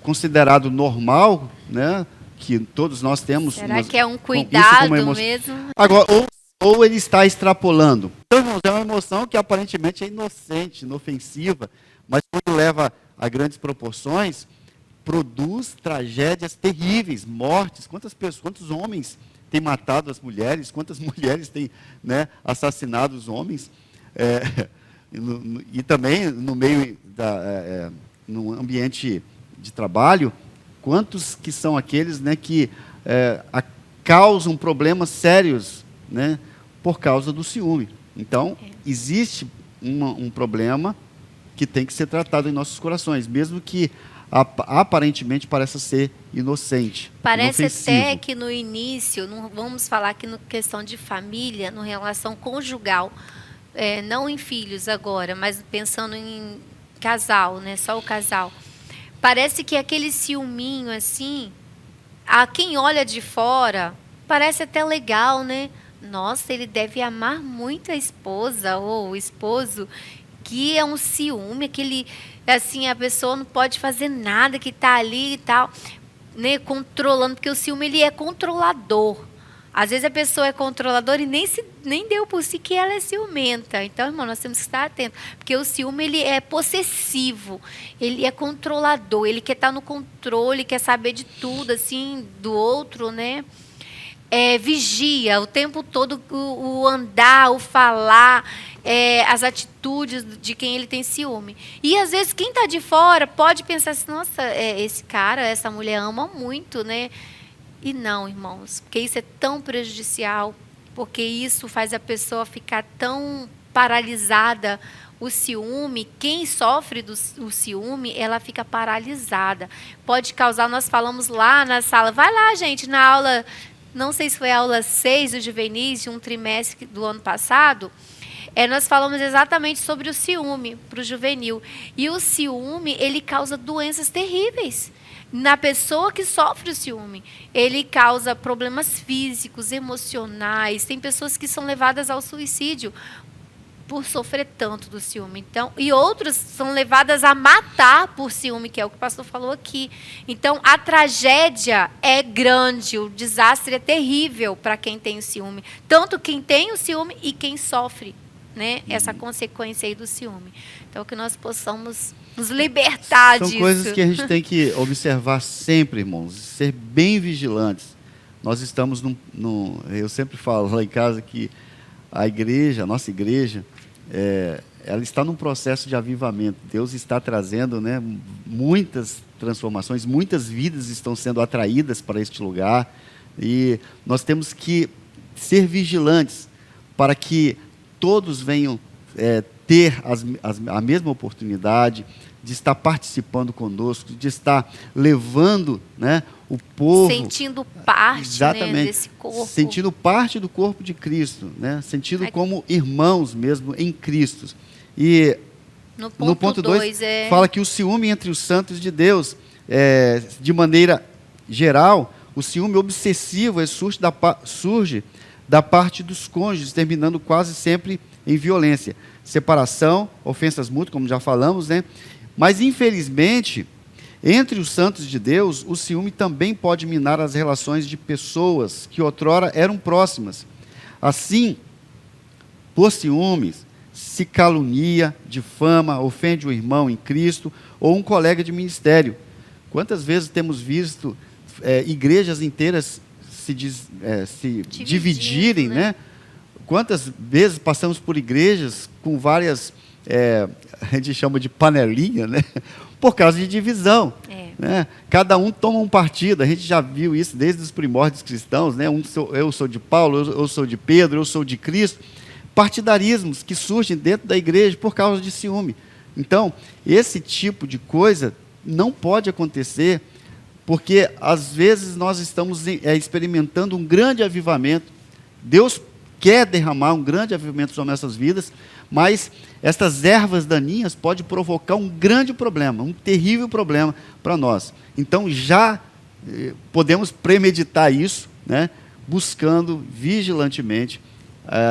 considerado normal, né, que todos nós temos? Será que é um cuidado mesmo? Agora, ou ele está extrapolando. Então, irmãos, é uma emoção que aparentemente é inocente, inofensiva, mas quando leva a grandes proporções, produz tragédias terríveis, mortes. Quantos homens têm matado as mulheres? Quantas mulheres têm, né, assassinado os homens? E também no meio no ambiente de trabalho, quantos que são aqueles, né, que causam problemas sérios, né, por causa do ciúme. Então, existe um problema que tem que ser tratado em nossos corações, mesmo que aparentemente pareça ser inocente. Parece inofensivo. até que no início, vamos falar aqui na questão de família, no relação conjugal, não em filhos agora, mas pensando em casal, né, só o casal. Parece que aquele ciúminho assim, a quem olha de fora, parece até legal, né? Nossa, ele deve amar muito a esposa ou o esposo, que é um ciúme, aquele, assim, a pessoa não pode fazer nada, que está ali e tal, né, controlando, porque o ciúme, ele é controlador. Às vezes a pessoa é controladora e nem deu por si que ela é ciumenta. Então, irmão, nós temos que estar atentos, porque o ciúme, ele é possessivo, ele é controlador, ele quer estar no controle, quer saber de tudo, assim, do outro, né? Vigia o tempo todo o andar, o falar, as atitudes de quem ele tem ciúme. E, às vezes, quem está de fora pode pensar assim, nossa, esse cara, essa mulher ama muito, né? E não, irmãos, porque isso é tão prejudicial, porque isso faz a pessoa ficar tão paralisada. O ciúme, quem sofre do ciúme, ela fica paralisada. Pode causar, nós falamos lá na sala, vai lá, gente, na aula não sei se foi a aula 6 do Juvenis, de um trimestre do ano passado, nós falamos exatamente sobre o ciúme para o juvenil. E o ciúme, ele causa doenças terríveis na pessoa que sofre o ciúme. Ele causa problemas físicos, emocionais. Tem pessoas que são levadas ao suicídio por sofrer tanto do ciúme. Então, e outras são levadas a matar por ciúme, que é o que o pastor falou aqui. Então, a tragédia é grande, o desastre é terrível para quem tem o ciúme. Tanto quem tem o ciúme e quem sofre, né, essa consequência aí do ciúme. Então, que nós possamos nos libertar disso. São coisas que a gente tem que observar sempre, irmãos, ser bem vigilantes. Nós estamos eu sempre falo lá em casa que a igreja, a nossa igreja, ela está num processo de avivamento. Deus está trazendo, né, muitas transformações, muitas vidas estão sendo atraídas para este lugar, e nós temos que ser vigilantes para que todos venham ter a mesma oportunidade de estar participando conosco, de estar levando, né, o povo... Sentindo parte, exatamente, né, desse corpo. sentindo parte do corpo de Cristo, né, sentindo como irmãos mesmo em Cristo. E no ponto 2 fala que o ciúme entre os santos de Deus, de maneira geral, o ciúme obsessivo surge da parte dos cônjuges, terminando quase sempre em violência. Separação, ofensas mútuas, como já falamos, né? Mas, infelizmente, entre os santos de Deus, o ciúme também pode minar as relações de pessoas que outrora eram próximas. Assim, por ciúmes, se calunia, difama, ofende o irmão em Cristo ou um colega de ministério. Quantas vezes temos visto igrejas inteiras se dividirem, né? Quantas vezes passamos por igrejas com várias, a gente chama de panelinha, né? Por causa de divisão. Né? Cada um toma um partido, a gente já viu isso desde os primórdios cristãos, né? Eu sou de Paulo, eu sou de Pedro, eu sou de Cristo. Partidarismos que surgem dentro da igreja por causa de ciúme. Então, esse tipo de coisa não pode acontecer, porque às vezes nós estamos experimentando um grande avivamento. Deus quer derramar um grande avivamento sobre nossas vidas, mas estas ervas daninhas podem provocar um grande problema, um terrível problema para nós. Então já podemos premeditar isso, né, buscando vigilantemente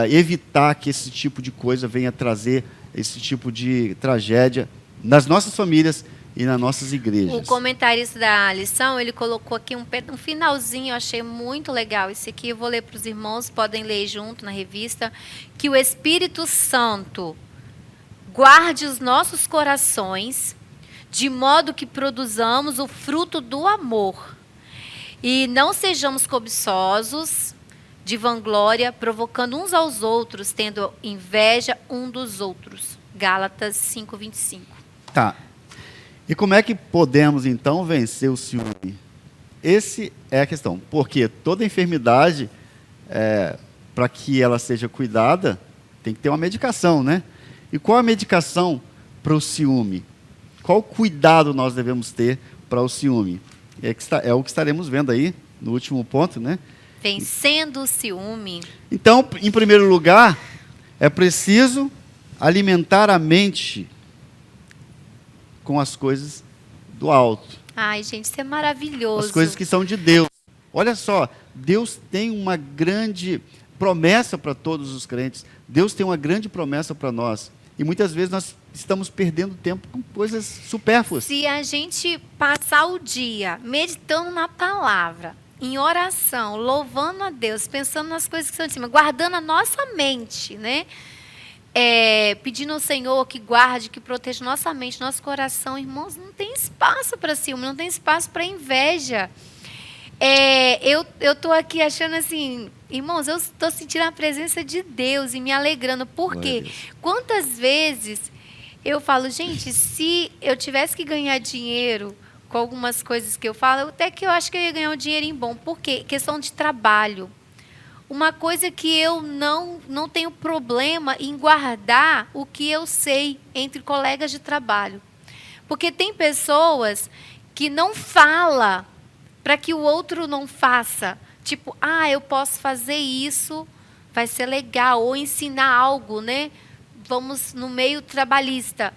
evitar que esse tipo de coisa venha trazer esse tipo de tragédia nas nossas famílias e nas nossas igrejas. O comentarista da lição, ele colocou aqui um finalzinho, eu achei muito legal esse aqui, eu vou ler para os irmãos, podem ler junto na revista, que o Espírito Santo guarde os nossos corações, de modo que produzamos o fruto do amor, e não sejamos cobiçosos, de vanglória, provocando uns aos outros, tendo inveja um dos outros. Gálatas 5:25. Tá. E como é que podemos, então, vencer o ciúme? Essa é a questão. Porque toda enfermidade, para que ela seja cuidada, tem que ter uma medicação, né? E qual a medicação para o ciúme? Qual cuidado nós devemos ter para o ciúme? É o que estaremos vendo aí, no último ponto, né? Vencendo o ciúme. Então, em primeiro lugar, é preciso alimentar a mente com as coisas do alto. Ai, gente, isso é maravilhoso. As coisas que são de Deus. Olha só, Deus tem uma grande promessa para todos os crentes. Deus tem uma grande promessa para nós. E muitas vezes nós estamos perdendo tempo com coisas supérfluas. Se a gente passar o dia meditando na palavra, em oração, louvando a Deus, pensando nas coisas que são de cima, guardando a nossa mente, né? Pedindo ao Senhor que guarde, que proteja nossa mente, nosso coração, irmãos, não tem espaço para ciúme, não tem espaço para inveja. Eu estou aqui achando assim, irmãos, eu estou sentindo a presença de Deus e me alegrando. Por quê? Quantas vezes eu falo, gente, se eu tivesse que ganhar dinheiro com algumas coisas que eu falo, até que eu acho que eu ia ganhar um dinheirinho bom. Por quê? Questão de trabalho. Uma coisa que eu não tenho problema em guardar o que eu sei entre colegas de trabalho. Porque tem pessoas que não falam para que o outro não faça. tipo, eu posso fazer isso, vai ser legal, ou ensinar algo, né? Vamos no meio trabalhista,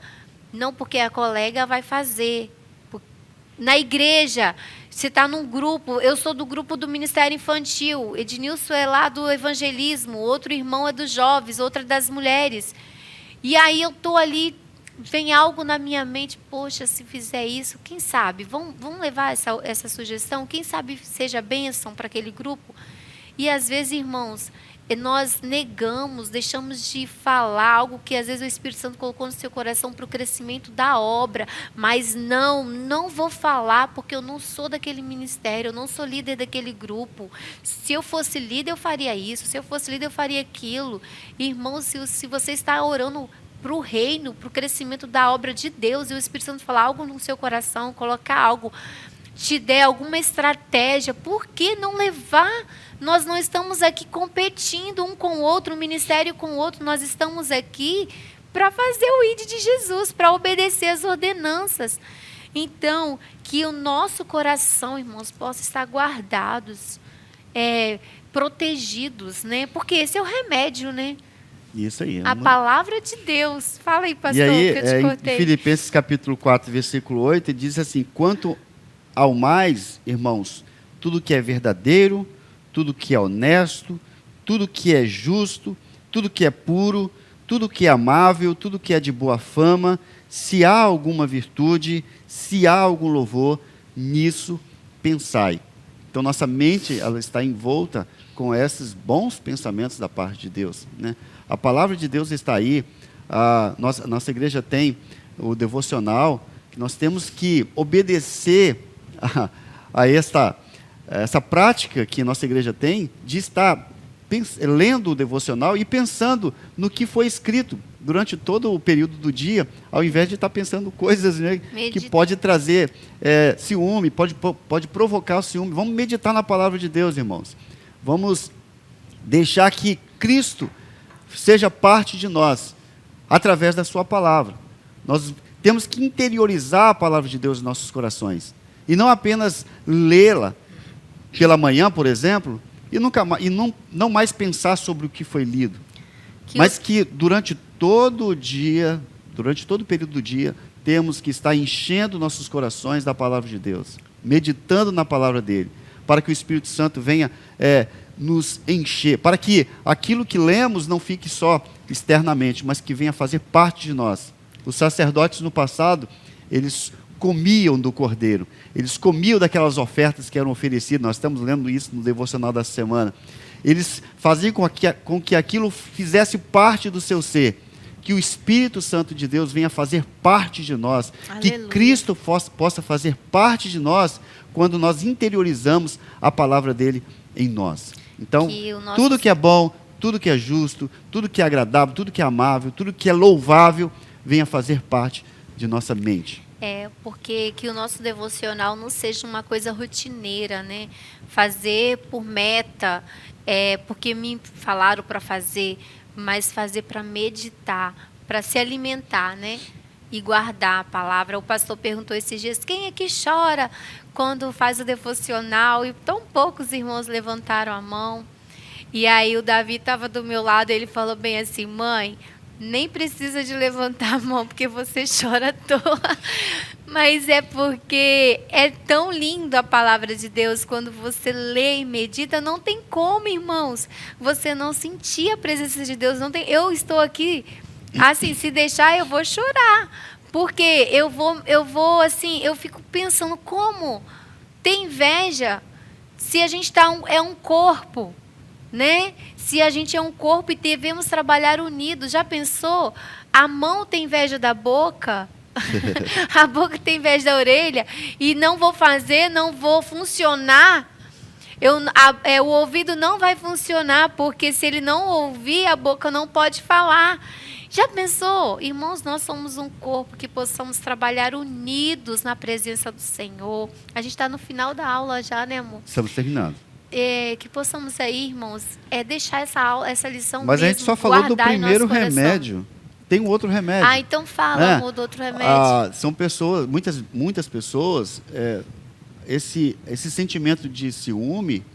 não porque a colega vai fazer. Na igreja, você está num grupo, eu sou do grupo do Ministério Infantil, Ednilson é lá do evangelismo, outro irmão é dos jovens, outra das mulheres. E aí eu estou ali, vem algo na minha mente, poxa, se fizer isso, quem sabe? Vamos levar essa sugestão? Quem sabe seja bênção para aquele grupo? E às vezes, irmãos, nós negamos, deixamos de falar algo que às vezes o Espírito Santo colocou no seu coração para o crescimento da obra, mas não vou falar porque eu não sou daquele ministério, eu não sou líder daquele grupo. Se eu fosse líder eu faria isso, se eu fosse líder eu faria aquilo. Irmãos, se você está orando para o reino, para o crescimento da obra de Deus, e o Espírito Santo falar algo no seu coração, colocar algo, te der alguma estratégia, por que não levar? Nós não estamos aqui competindo um com o outro, um ministério com o outro, nós estamos aqui para fazer o ID de Jesus, para obedecer as ordenanças. Então, que o nosso coração, irmãos, possa estar guardados, protegidos, né? Porque esse é o remédio, né? Isso aí. A palavra de Deus. Fala aí, pastor, e aí, que eu te cortei. em Filipenses capítulo 4, versículo 8, diz assim: quanto ao mais, irmãos, tudo que é verdadeiro, tudo que é honesto, tudo que é justo, tudo que é puro, tudo que é amável, tudo que é de boa fama, se há alguma virtude, se há algum louvor, nisso pensai. Então, nossa mente ela está envolta com esses bons pensamentos da parte de Deus, né? A palavra de Deus está aí. Nossa igreja tem o devocional, que nós temos que obedecer a essa prática que nossa igreja tem de estar lendo o devocional e pensando no que foi escrito durante todo o período do dia, ao invés de estar pensando coisas, né, que pode trazer ciúme, pode provocar o ciúme. Vamos meditar na palavra de Deus, irmãos. Vamos deixar que Cristo seja parte de nós, através da sua palavra. Nós temos que interiorizar a palavra de Deus em nossos corações, e não apenas lê-la pela manhã, por exemplo, e não mais pensar sobre o que foi lido, mas que durante todo o dia, durante todo o período do dia, temos que estar enchendo nossos corações da palavra de Deus, meditando na palavra dele, para que o Espírito Santo venha nos encher, para que aquilo que lemos não fique só externamente, mas que venha fazer parte de nós. Os sacerdotes no passado, eles comiam do cordeiro, eles comiam daquelas ofertas que eram oferecidas. Nós estamos lendo isso no devocional da semana. Eles faziam com que aquilo fizesse parte do seu ser, que o Espírito Santo de Deus venha fazer parte de nós, Aleluia. que Cristo possa fazer parte de nós quando nós interiorizamos a palavra dele em nós. Então, tudo que é bom, tudo que é justo, tudo que é agradável, tudo que é amável, tudo que é louvável, venha fazer parte de nossa mente. Porque que o nosso devocional não seja uma coisa rotineira, né? Fazer por meta, porque me falaram para fazer, mas fazer para meditar, para se alimentar, né? E guardar a palavra. O pastor perguntou esses dias, quem é que chora quando faz o devocional? E tão poucos irmãos levantaram a mão. E aí o Davi estava do meu lado, ele falou bem assim, mãe, nem precisa de levantar a mão, porque você chora à toa. Mas é porque é tão lindo a palavra de Deus, quando você lê e medita, não tem como, irmãos, você não sentir a presença de Deus. Não tem. Eu estou aqui, assim, se deixar eu vou chorar, porque eu vou assim, eu fico pensando como ter inveja se a gente é um corpo, né? Se a gente é um corpo e devemos trabalhar unidos. Já pensou? A mão tem inveja da boca, a boca tem inveja da orelha, e não vou fazer, não vou funcionar. O ouvido não vai funcionar, porque se ele não ouvir, a boca não pode falar. Já pensou? Irmãos, nós somos um corpo, que possamos trabalhar unidos na presença do Senhor. A gente está no final da aula já, né, amor? Estamos terminando. Que possamos aí, irmãos, deixar essa lição. Mas mesmo, a gente só falou do primeiro nosso remédio. Tem um outro remédio. Então fala, amor, do outro remédio. São pessoas, muitas pessoas, esse sentimento de ciúme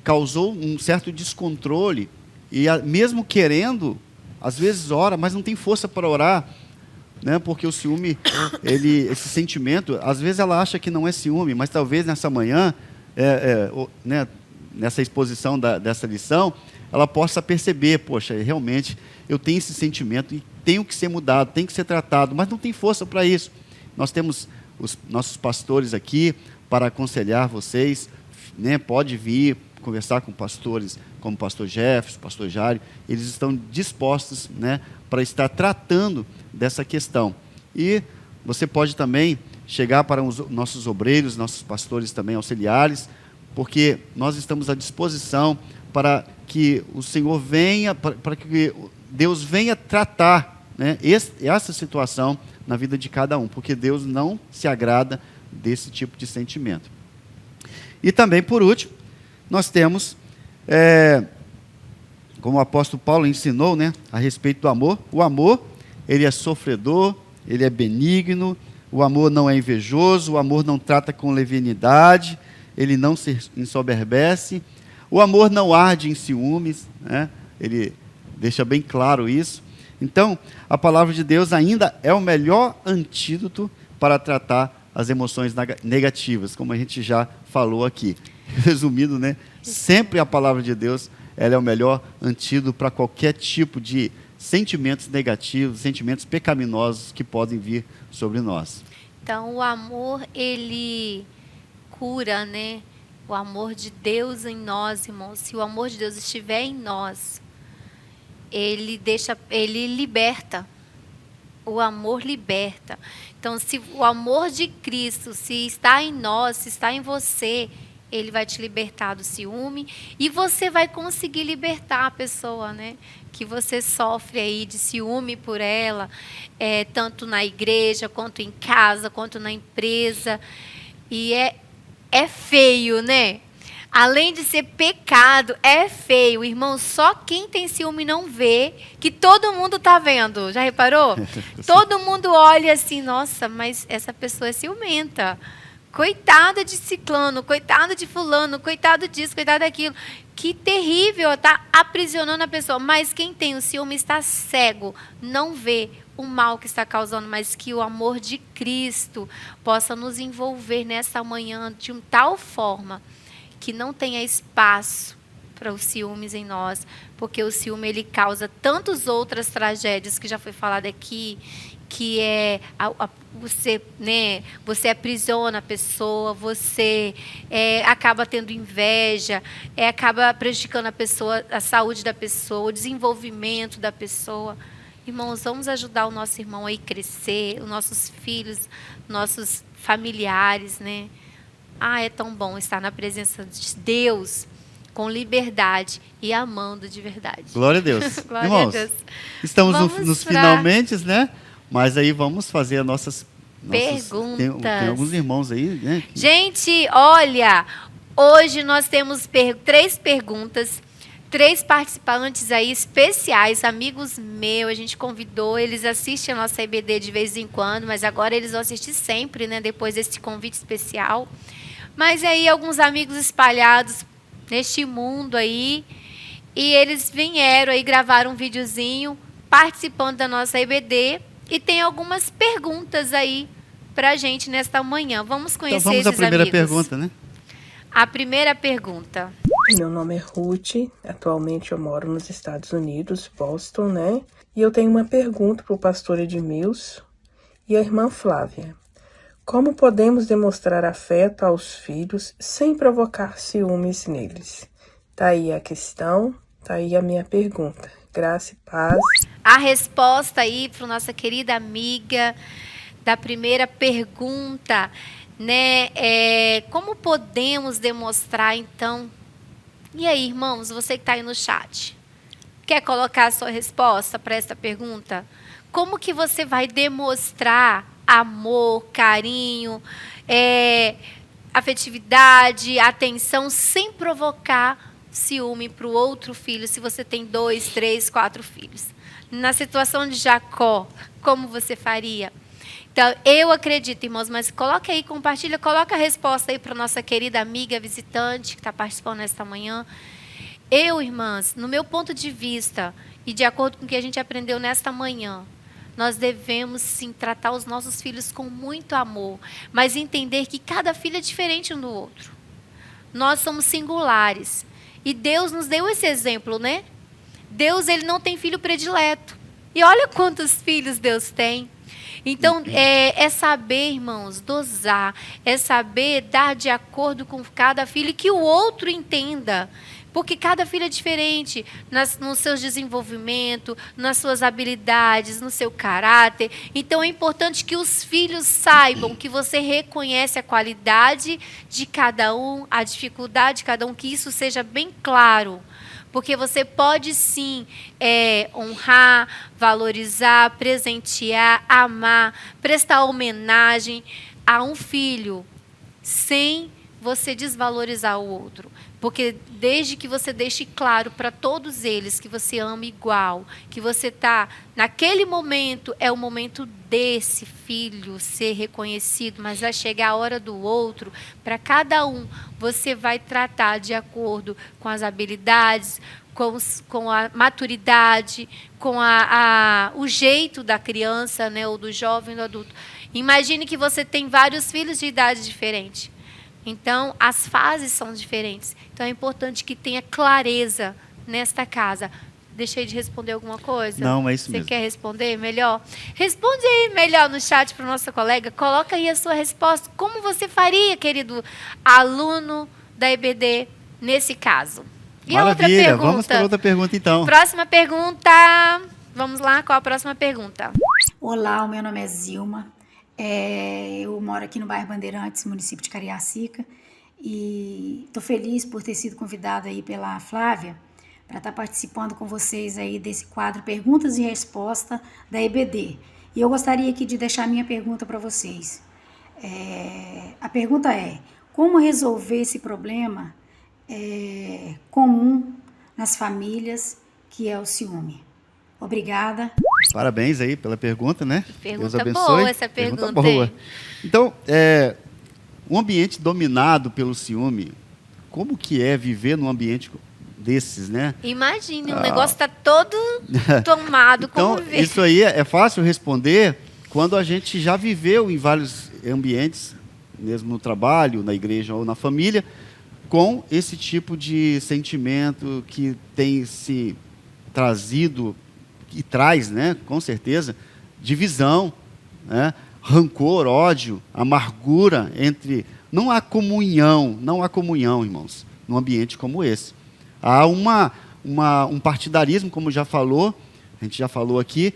causou um certo descontrole, e mesmo querendo, às vezes ora, mas não tem força para orar, né? Porque o ciúme, esse sentimento, às vezes ela acha que não é ciúme, mas talvez nessa manhã, né, nessa exposição dessa lição, ela possa perceber, poxa, realmente eu tenho esse sentimento e tenho que ser mudado, tenho que ser tratado, mas não tem força para isso. Nós temos os nossos pastores aqui para aconselhar vocês, né? Pode vir conversar com pastores como o pastor Jefferson, o pastor Jário, eles estão dispostos, né, para estar tratando dessa questão. E você pode também chegar para os nossos obreiros, nossos pastores também auxiliares, porque nós estamos à disposição para que o Senhor venha, para que Deus venha tratar, né, essa situação na vida de cada um, porque Deus não se agrada desse tipo de sentimento. E também, por último, nós temos, como o apóstolo Paulo ensinou, né, a respeito do amor. O amor, ele é sofredor, ele é benigno, o amor não é invejoso, o amor não trata com levianidade, ele não se ensoberbece, o amor não arde em ciúmes, né? Ele deixa bem claro isso. Então, a palavra de Deus ainda é o melhor antídoto para tratar as emoções negativas, como a gente já falou aqui. Resumindo, né? Sempre a palavra de Deus, ela é o melhor antídoto para qualquer tipo de sentimentos negativos, sentimentos pecaminosos que podem vir sobre nós. Então, o amor, ele cura, né? O amor de Deus em nós, irmãos. Se o amor de Deus estiver em nós, ele liberta. O amor liberta. Então, se o amor de Cristo, se está em nós, se está em você, ele vai te libertar do ciúme e você vai conseguir libertar a pessoa, né? Que você sofre aí de ciúme por ela, tanto na igreja, quanto em casa, quanto na empresa. E é feio, né? Além de ser pecado, é feio. Irmão, só quem tem ciúme não vê, que todo mundo está vendo. Já reparou? Todo mundo olha assim, nossa, mas essa pessoa é ciumenta. Coitada de ciclano, coitada de fulano, coitado disso, coitado daquilo. Que terrível, está aprisionando a pessoa. Mas quem tem o ciúme está cego, não vê o mal que está causando, mas que o amor de Cristo possa nos envolver nessa manhã de tal forma que não tenha espaço para os ciúmes em nós, porque o ciúme ele causa tantas outras tragédias que já foi falado aqui, que você, né, você aprisiona a pessoa, você acaba tendo inveja, acaba prejudicando a pessoa, a saúde da pessoa, o desenvolvimento da pessoa. Irmãos, vamos ajudar o nosso irmão a crescer, os nossos filhos, nossos familiares, né? É tão bom estar na presença de Deus com liberdade e amando de verdade. Glória a Deus. Glória Irmãos, a Deus. estamos nos finalmente, né? Mas aí vamos fazer as nossas perguntas. Tem alguns irmãos aí, né? Gente, olha, hoje nós temos 3 perguntas, 3 participantes aí especiais, amigos meus, a gente convidou, eles assistem a nossa EBD de vez em quando, mas agora eles vão assistir sempre, né? Depois desse convite especial. Mas aí alguns amigos espalhados neste mundo aí, e eles vieram aí, gravaram um videozinho participando da nossa EBD, e tem algumas perguntas aí pra gente nesta manhã. Vamos conhecer então, vamos à primeira amigos. Pergunta, né? A primeira pergunta. Meu nome é Ruth, atualmente eu moro nos Estados Unidos, Boston, né? E eu tenho uma pergunta para o pastor Edmilson e a irmã Flávia. Como podemos demonstrar afeto aos filhos sem provocar ciúmes neles? Tá aí a questão, tá aí a minha pergunta. Graça e paz. A resposta aí para nossa querida amiga da primeira pergunta, né? Como podemos demonstrar, então? E aí, irmãos, você que está aí no chat, quer colocar a sua resposta para esta pergunta? Como que você vai demonstrar amor, carinho, afetividade, atenção, sem provocar ciúme para o outro filho, se você tem 2, 3, 4 filhos? Na situação de Jacó, como você faria? Então, eu acredito, irmãos, mas coloca aí, compartilha, coloca a resposta aí para nossa querida amiga visitante que está participando nesta manhã. Eu, irmãs, no meu ponto de vista, e de acordo com o que a gente aprendeu nesta manhã, nós devemos sim tratar os nossos filhos com muito amor, mas entender que cada filho é diferente um do outro. Nós somos singulares. E Deus nos deu esse exemplo, né? Deus, ele não tem filho predileto. E olha quantos filhos Deus tem. Então, é saber, irmãos, dosar. É saber dar de acordo com cada filho e que o outro entenda. Porque cada filho é diferente no seu desenvolvimento, nas suas habilidades, no seu caráter. Então, é importante que os filhos saibam que você reconhece a qualidade de cada um, a dificuldade de cada um, que isso seja bem claro. Porque você pode, sim, honrar, valorizar, presentear, amar, prestar homenagem a um filho, sem você desvalorizar o outro. Porque desde que você deixe claro para todos eles que você ama igual, que você está, naquele momento, é o momento desse filho ser reconhecido, mas vai chegar a hora do outro, para cada um, você vai tratar de acordo com as habilidades, com a maturidade, com o jeito da criança, né, ou do jovem, do adulto. Imagine que você tem vários filhos de idade diferente. Então, as fases são diferentes. Então, é importante que tenha clareza nesta casa. Deixei de responder alguma coisa? Não, é isso mesmo. Você quer responder melhor? Responde aí melhor no chat para o nosso colega. Coloca aí a sua resposta. Como você faria, querido aluno da EBD, nesse caso? E Maravilha. A outra pergunta? Vamos para outra pergunta, então. Próxima pergunta. Vamos lá, qual a próxima pergunta? Olá, o meu nome é Zilma. Eu moro aqui no bairro Bandeirantes, município de Cariacica, e estou feliz por ter sido convidada aí pela Flávia para estar participando com vocês aí desse quadro Perguntas e Respostas da EBD. E eu gostaria aqui de deixar a minha pergunta para vocês. A pergunta é: como resolver esse problema comum nas famílias, que é o ciúme? Obrigada. Parabéns aí pela pergunta, né? Pergunta Deus abençoe. Boa essa pergunta boa. Então, um ambiente dominado pelo ciúme, como que é viver num ambiente desses, né? Imagine, o negócio está todo tomado. Então, como ver? isso aí é fácil responder quando a gente já viveu em vários ambientes, mesmo no trabalho, na igreja ou na família, com esse tipo de sentimento que tem se trazido e traz, né, com certeza, divisão, né, rancor, ódio, amargura entre... Não há comunhão, irmãos, num ambiente como esse. Há um partidarismo, como a gente já falou aqui,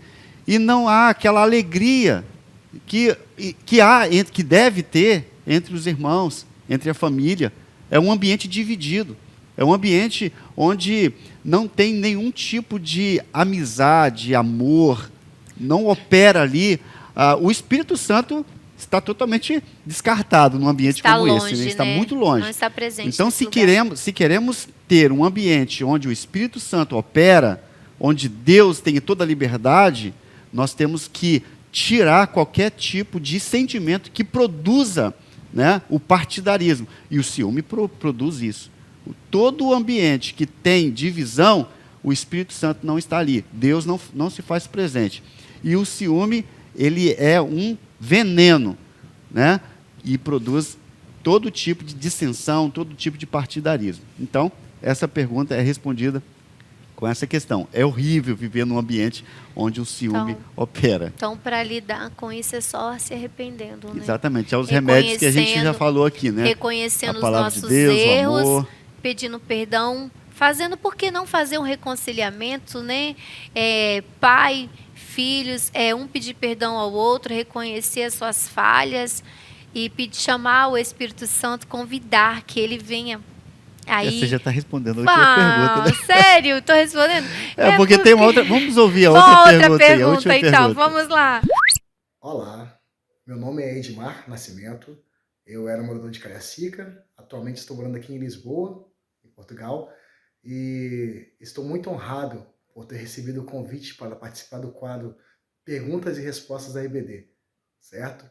e não há aquela alegria que deve ter entre os irmãos, entre a família. É um ambiente dividido. É um ambiente onde não tem nenhum tipo de amizade, amor, não opera ali. O Espírito Santo está totalmente descartado num ambiente como esse, né? Está muito longe. Não está presente. Então, se queremos ter um ambiente onde o Espírito Santo opera, onde Deus tem toda a liberdade, nós temos que tirar qualquer tipo de sentimento que produza, né, o partidarismo. E o ciúme produz isso. Todo o ambiente que tem divisão, o Espírito Santo não está ali. Deus não se faz presente. E o ciúme, ele é um veneno, né? E produz todo tipo de dissensão, todo tipo de partidarismo. Então, essa pergunta é respondida com essa questão. É horrível viver num ambiente onde o ciúme opera. Então, para lidar com isso, é só se arrependendo, né? Exatamente. É os remédios que a gente já falou aqui, né? Reconhecendo a os palavra nossos de Deus, erros, o amor, pedindo perdão, fazendo, por que não fazer um reconciliamento, né? Pai, filhos, um pedir perdão ao outro, reconhecer as suas falhas e chamar o Espírito Santo, convidar que ele venha. Aí, você já está respondendo a última pergunta, né? Sério? Estou respondendo? Porque tem uma outra... Vamos ouvir a outra pergunta aí, a última então, pergunta. Vamos lá. Olá, meu nome é Edmar Nascimento, eu era morador de Cariacica, atualmente estou morando aqui em Lisboa, em Portugal, e estou muito honrado por ter recebido o convite para participar do quadro Perguntas e Respostas da EBD. certo?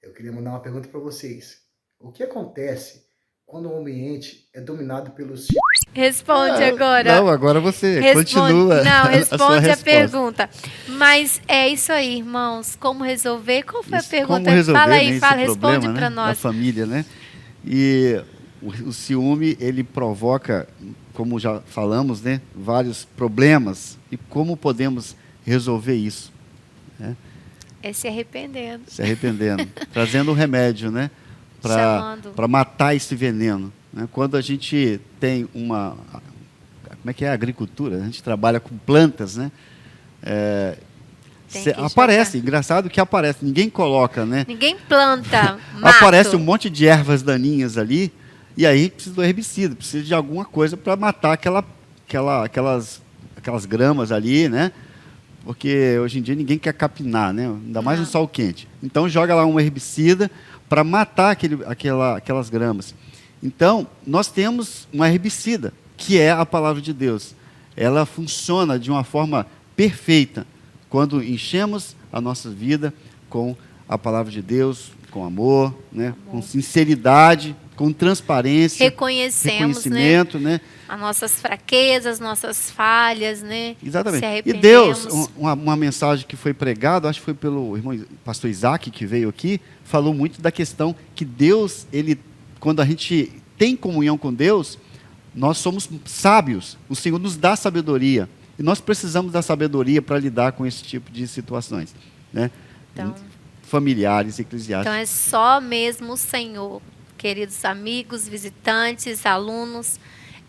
Eu queria mandar uma pergunta para vocês. O que acontece quando o ambiente é dominado pelos... Responde agora. Não, agora você Responde, continua não, a sua responde a resposta. pergunta. Mas é isso aí, irmãos. Como resolver? Qual foi a pergunta? Como resolver, Fala aí, né, esse fala, responde problema, para né, nós. da família, né? E o ciúme, ele provoca, como já falamos, né, vários problemas. E como podemos resolver isso? Né? É se arrependendo. Se arrependendo, trazendo um remédio, né, Chamando. para matar esse veneno. Né? Quando a gente tem uma... Como é que é a agricultura? A gente trabalha com plantas, né? Tem que Aparece, jogar. engraçado que aparece, ninguém coloca, né? Ninguém planta mato. Aparece um monte de ervas daninhas ali, e aí precisa do herbicida, precisa de alguma coisa para matar aquelas gramas ali, né? Porque hoje em dia ninguém quer capinar, né? Ainda mais no Não. sol quente. Então joga lá um herbicida para matar aquelas gramas. Então, nós temos um herbicida, que é a palavra de Deus. Ela funciona de uma forma perfeita quando enchemos a nossa vida com a palavra de Deus, com amor, né? Com sinceridade, com transparência, Reconhecemos, reconhecimento, né? as nossas fraquezas, nossas falhas, né? Exatamente. Se E arrependemos. Deus, uma mensagem que foi pregada, acho que foi pelo irmão pastor Isaac, que veio aqui, falou muito da questão que Deus, quando a gente tem comunhão com Deus, nós somos sábios. O Senhor nos dá sabedoria. E nós precisamos da sabedoria para lidar com esse tipo de situações, né? Então, Familiares, eclesiásticas. Então é só mesmo o Senhor, queridos amigos, visitantes, alunos,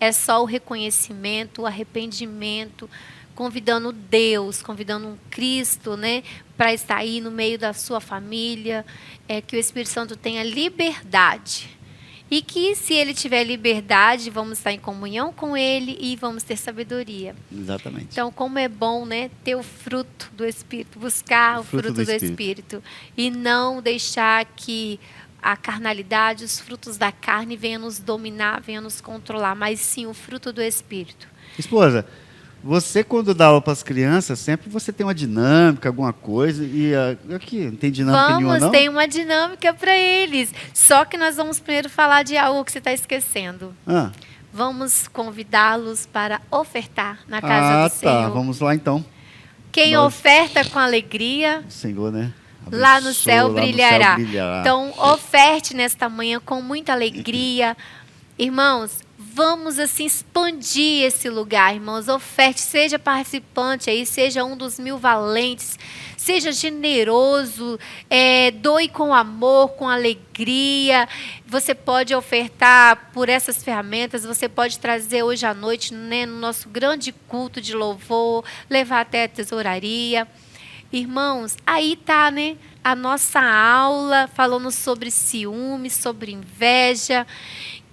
é só o reconhecimento, o arrependimento, convidando Deus, convidando um Cristo, né, para estar aí no meio da sua família, que o Espírito Santo tenha liberdade. E que se ele tiver liberdade, vamos estar em comunhão com ele e vamos ter sabedoria. Exatamente. Então, como é bom, né, ter o fruto do Espírito, buscar o fruto do Espírito. E não deixar que a carnalidade, os frutos da carne venham nos dominar, venham nos controlar, mas sim o fruto do Espírito. Esposa, você quando dá aula para as crianças, sempre você tem uma dinâmica, alguma coisa, e aqui não tem dinâmica nenhuma, não? Tem uma dinâmica para eles. Só que nós vamos primeiro falar de algo que você está esquecendo. Vamos convidá-los para ofertar na casa do Senhor. Tá, vamos lá então. Quem oferta com alegria, o Senhor, né? Abençoa, lá no céu brilhará. brilhará. Então, oferte nesta manhã com muita alegria. Irmãos, vamos assim expandir esse lugar, irmãos. Oferte, seja participante aí, seja um dos 1000 valentes, seja generoso, doe com amor, com alegria. Você pode ofertar por essas ferramentas, você pode trazer hoje à noite, né, no nosso grande culto de louvor, levar até a tesouraria. Irmãos, aí está, né, a nossa aula falando sobre ciúme, sobre inveja.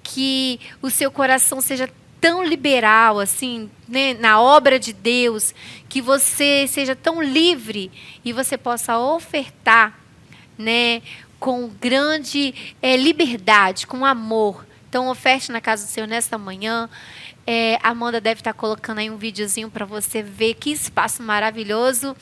Que o seu coração seja tão liberal, assim, né, na obra de Deus, que você seja tão livre e você possa ofertar, né, com grande liberdade, com amor. Então, oferte na casa do Senhor nesta manhã. A Amanda deve estar colocando aí um videozinho para você ver que espaço maravilhoso,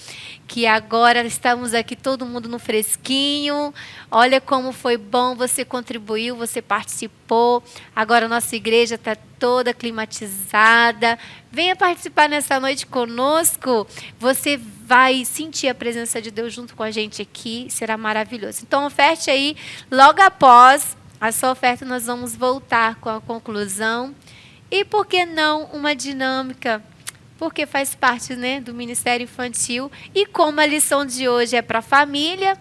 que agora estamos aqui todo mundo no fresquinho. Olha como foi bom, você contribuiu, você participou. Agora a nossa igreja está toda climatizada. Venha participar nessa noite conosco. Você vai sentir a presença de Deus junto com a gente aqui, será maravilhoso. Então oferte aí, logo após a sua oferta nós vamos voltar com a conclusão. E por que não uma dinâmica? Porque faz parte, né, do Ministério Infantil. E como a lição de hoje é para a família,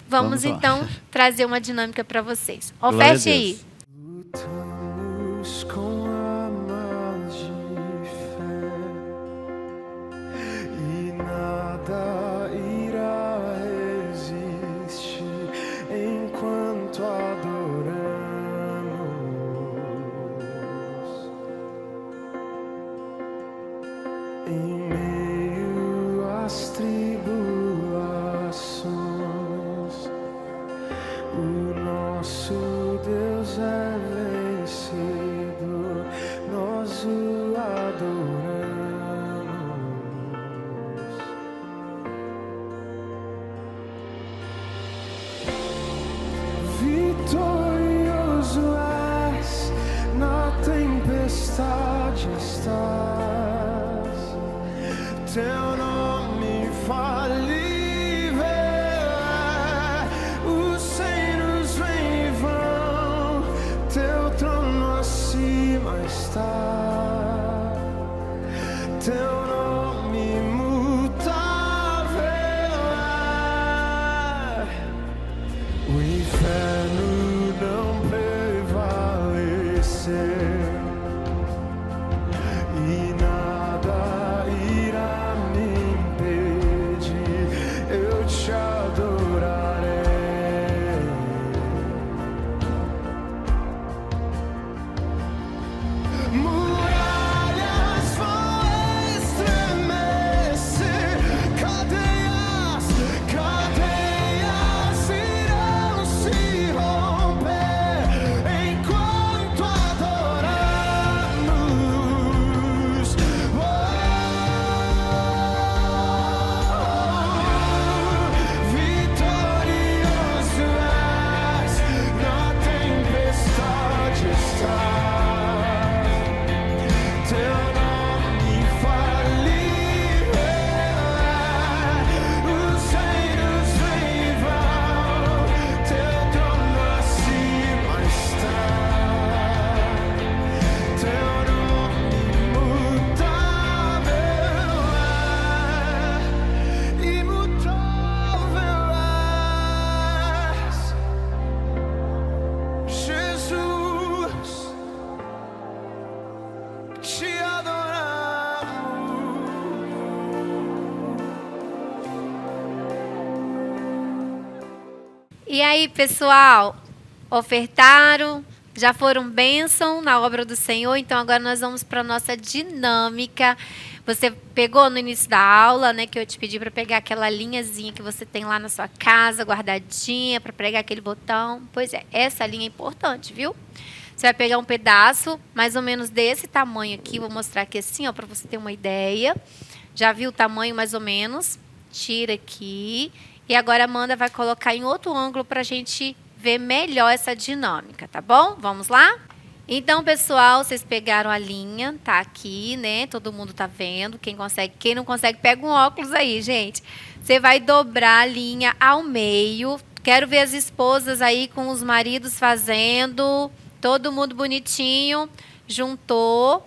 vamos então trazer uma dinâmica para vocês. Oferte aí. Lutamos com armas de fé e nada irá resistir enquanto adoramos. Em meio às tribulações, o nosso Deus é vencido, nós o adoramos. teu nome infalível é. Os reinos vêm e vão, teu trono acima está. Teu nome imutável é. O inferno não prevaleceu e nada irá me impedir. Eu te adorarei. Muralhas vão estremecer, cadeias irão se romper enquanto adoramos. Vitorioso és, na tempestade estás. Teu nome infalível é. Os reinos vêm e vão, teu trono acima está. Teu nome imutável é. Imutável és. Jesus, te adoramos. E aí, pessoal, ofertaram, já foram bênção na obra do Senhor, então agora nós vamos para a nossa dinâmica. Você pegou no início da aula, né, que eu te pedi para pegar aquela linhazinha que você tem lá na sua casa, guardadinha, para pregar aquele botão. Pois é, essa linha é importante, viu? Você vai pegar um pedaço, mais ou menos desse tamanho aqui, vou mostrar aqui assim, ó, para você ter uma ideia. Já viu o tamanho mais ou menos? Tira aqui. E agora a Amanda vai colocar em outro ângulo para a gente ver melhor essa dinâmica, tá bom? Vamos lá? Então, pessoal, vocês pegaram a linha, tá aqui, né? Todo mundo tá vendo. Quem consegue, quem não consegue, pega um óculos aí, gente. Você vai dobrar a linha ao meio. Quero ver as esposas aí com os maridos fazendo. Todo mundo bonitinho. Juntou.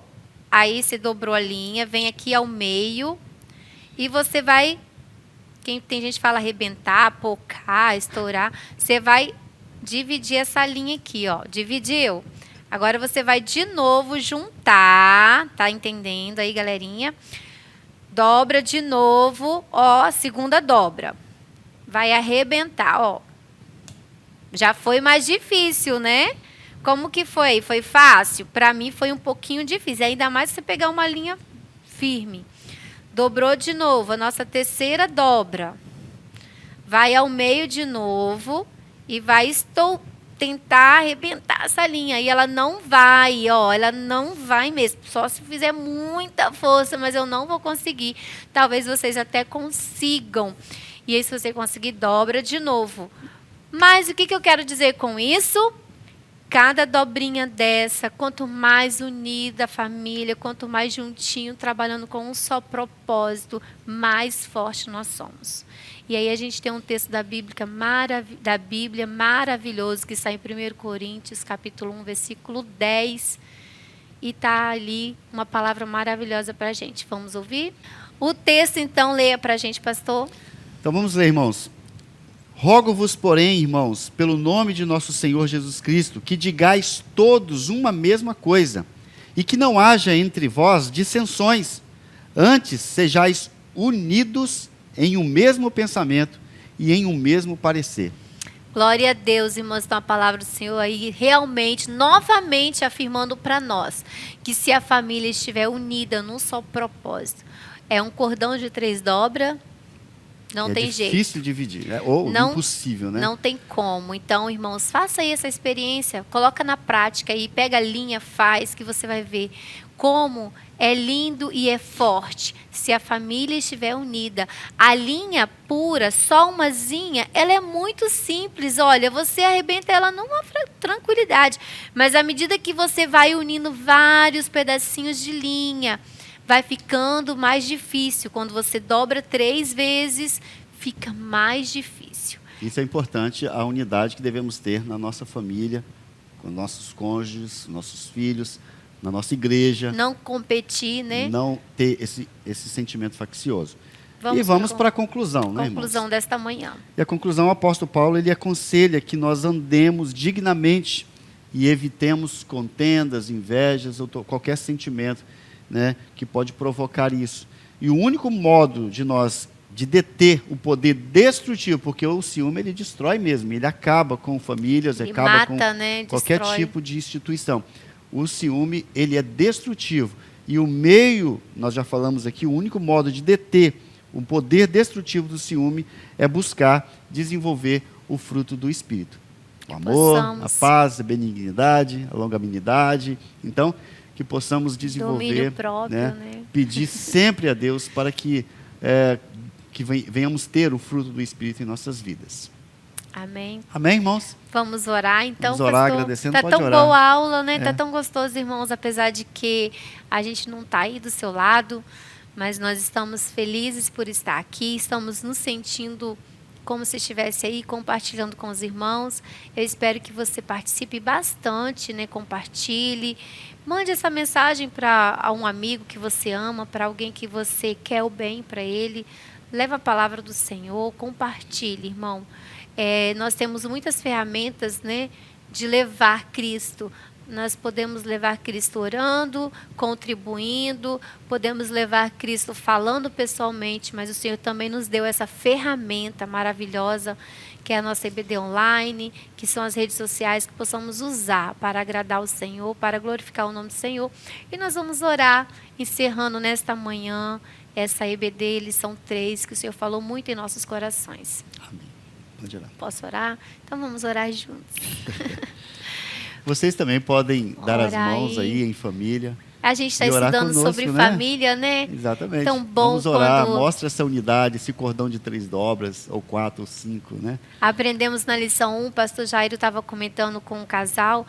Aí você dobrou a linha, vem aqui ao meio. E você vai... Tem gente que fala arrebentar, pocar, estourar. Você vai dividir essa linha aqui, ó. Dividiu? Agora você vai de novo juntar. Tá entendendo aí, galerinha? Dobra de novo, ó, a segunda dobra. Vai arrebentar, ó. Já foi mais difícil, né? Como que foi? Foi fácil? Para mim foi um pouquinho difícil. Ainda mais se você pegar uma linha firme. Dobrou de novo, a nossa terceira dobra. Vai ao meio de novo e vai tentar arrebentar essa linha. E ela não vai, ó, ela não vai mesmo. Só se fizer muita força, mas eu não vou conseguir. Talvez vocês até consigam. E aí, se você conseguir, dobra de novo. Mas o que eu quero dizer com isso? Cada dobrinha dessa, quanto mais unida a família, quanto mais juntinho, trabalhando com um só propósito, mais forte nós somos. E aí a gente tem um texto da Bíblia maravilhoso, que está em 1 Coríntios, capítulo 1, versículo 10. E está ali uma palavra maravilhosa para a gente. Vamos ouvir? O texto, então, leia para a gente, pastor. Então vamos ler, irmãos. Rogo-vos, porém, irmãos, pelo nome de nosso Senhor Jesus Cristo, que digais todos uma mesma coisa, e que não haja entre vós dissensões. Antes, sejais unidos em um mesmo pensamento e em um mesmo parecer. Glória a Deus, irmãos, então a palavra do Senhor aí realmente, novamente afirmando para nós, que se a família estiver unida num só propósito, é um cordão de 3 dobras, não tem jeito. É difícil dividir, ou impossível, né? Não tem como. Então, irmãos, faça aí essa experiência, coloca na prática aí, pega a linha, faz, que você vai ver como é lindo e é forte se a família estiver unida. A linha pura, só umazinha, ela é muito simples. Olha, você arrebenta ela numa tranquilidade. Mas à medida que você vai unindo vários pedacinhos de linha, vai ficando mais difícil. Quando você dobra 3 vezes, fica mais difícil. Isso é importante, a unidade que devemos ter na nossa família, com nossos cônjuges, nossos filhos, na nossa igreja. Não competir, né? Não ter esse sentimento faccioso. Vamos E vamos pra para a conclusão, né, irmãos? conclusão desta manhã. E a conclusão, o apóstolo Paulo, ele aconselha que nós andemos dignamente e evitemos contendas, invejas ou qualquer sentimento, né, que pode provocar isso. E o único modo de deter o poder destrutivo, porque o ciúme ele destrói mesmo, ele acaba com famílias, Ele acaba mata, com né, qualquer destrói. tipo de instituição. O ciúme, ele é destrutivo. E o meio, nós já falamos aqui, o único modo de deter o poder destrutivo do ciúme é buscar desenvolver o fruto do Espírito. O amor, a paz, a benignidade, a longanimidade. Então, que possamos desenvolver, Domínio próprio, né? pedir sempre a Deus para que venhamos ter o fruto do Espírito em nossas vidas. Amém. Amém, irmãos? Vamos orar, então, Vamos orar, pastor. agradecendo, Tá pode tão orar. boa a aula, né? É. Tá tão gostoso, irmãos, apesar de que a gente não está aí do seu lado, mas nós estamos felizes por estar aqui, estamos nos sentindo como se estivesse aí compartilhando com os irmãos. Eu espero que você participe bastante, né? Compartilhe, mande essa mensagem para um amigo que você ama, para alguém que você quer o bem para ele. Leva a palavra do Senhor, compartilhe, irmão. Nós temos muitas ferramentas, né, de levar Cristo. Nós podemos levar Cristo orando, contribuindo, podemos levar Cristo falando pessoalmente, mas o Senhor também nos deu essa ferramenta maravilhosa, que é a nossa EBD Online, que são as redes sociais que possamos usar para agradar o Senhor, para glorificar o nome do Senhor. E nós vamos orar, encerrando nesta manhã essa EBD, lição 3, que o Senhor falou muito em nossos corações. Amém. Pode orar. Posso orar? Então vamos orar juntos. Vocês também podem dar as Orar mãos aí em família. A gente está E orar estudando conosco, sobre né? família, né? Exatamente. Tão bom Vamos orar, quando mostra essa unidade, esse cordão de 3 dobras, ou 4, ou 5, né? aprendemos na lição 1, o pastor Jairo estava comentando com um casal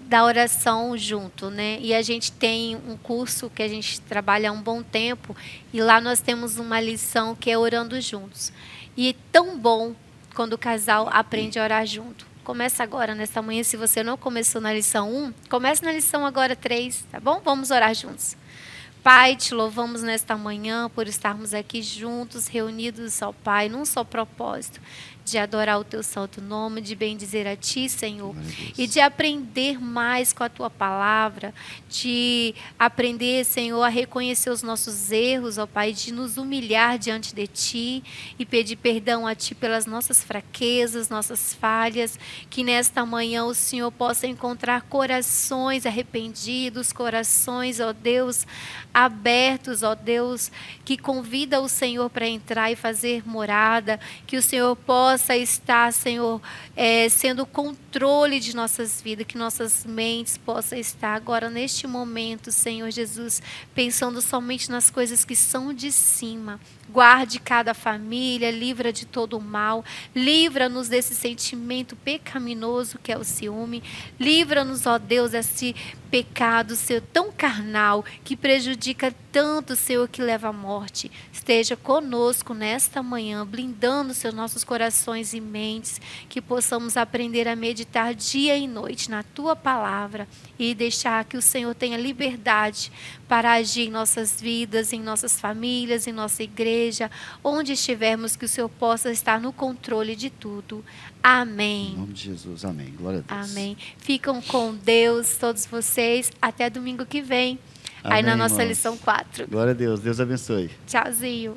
da oração junto, né? E a gente tem um curso que a gente trabalha há um bom tempo, e lá nós temos uma lição que é orando juntos. E é tão bom quando o casal aprende a orar junto. Começa agora, nessa manhã, se você não começou na lição 1, comece na lição agora 3, tá bom? Vamos orar juntos. Pai, te louvamos nesta manhã por estarmos aqui juntos, reunidos, ó Pai, num só propósito, de adorar o teu santo nome, de bendizer a ti, Senhor, e de aprender mais com a tua palavra, de aprender, Senhor, a reconhecer os nossos erros, ó Pai, de nos humilhar diante de ti e pedir perdão a ti pelas nossas fraquezas, nossas falhas, que nesta manhã o Senhor possa encontrar corações arrependidos, corações, ó Deus, abertos, ó Deus, que convida o Senhor para entrar e fazer morada, que o Senhor possa estar, Senhor, sendo o controle de nossas vidas, que nossas mentes possam estar agora neste momento, Senhor Jesus, pensando somente nas coisas que são de cima. Guarde cada família, livra de todo o mal, livra-nos desse sentimento pecaminoso que é o ciúme, livra-nos, ó Deus, desse pecado, Senhor, tão carnal, que prejudica tanto, Senhor, que leva à morte. Esteja conosco nesta manhã, blindando, Senhor, nossos corações e mentes, que possamos aprender a meditar dia e noite na Tua palavra e deixar que o Senhor tenha liberdade para agir em nossas vidas, em nossas famílias, em nossa igreja, onde estivermos, que o Senhor possa estar no controle de tudo. Amém. Em nome de Jesus, amém. Glória a Deus. Amém. Ficam com Deus, todos vocês. Até domingo que vem. Aí Amém, na nossa irmãos. lição 4. Glória a Deus. Deus abençoe. Tchauzinho.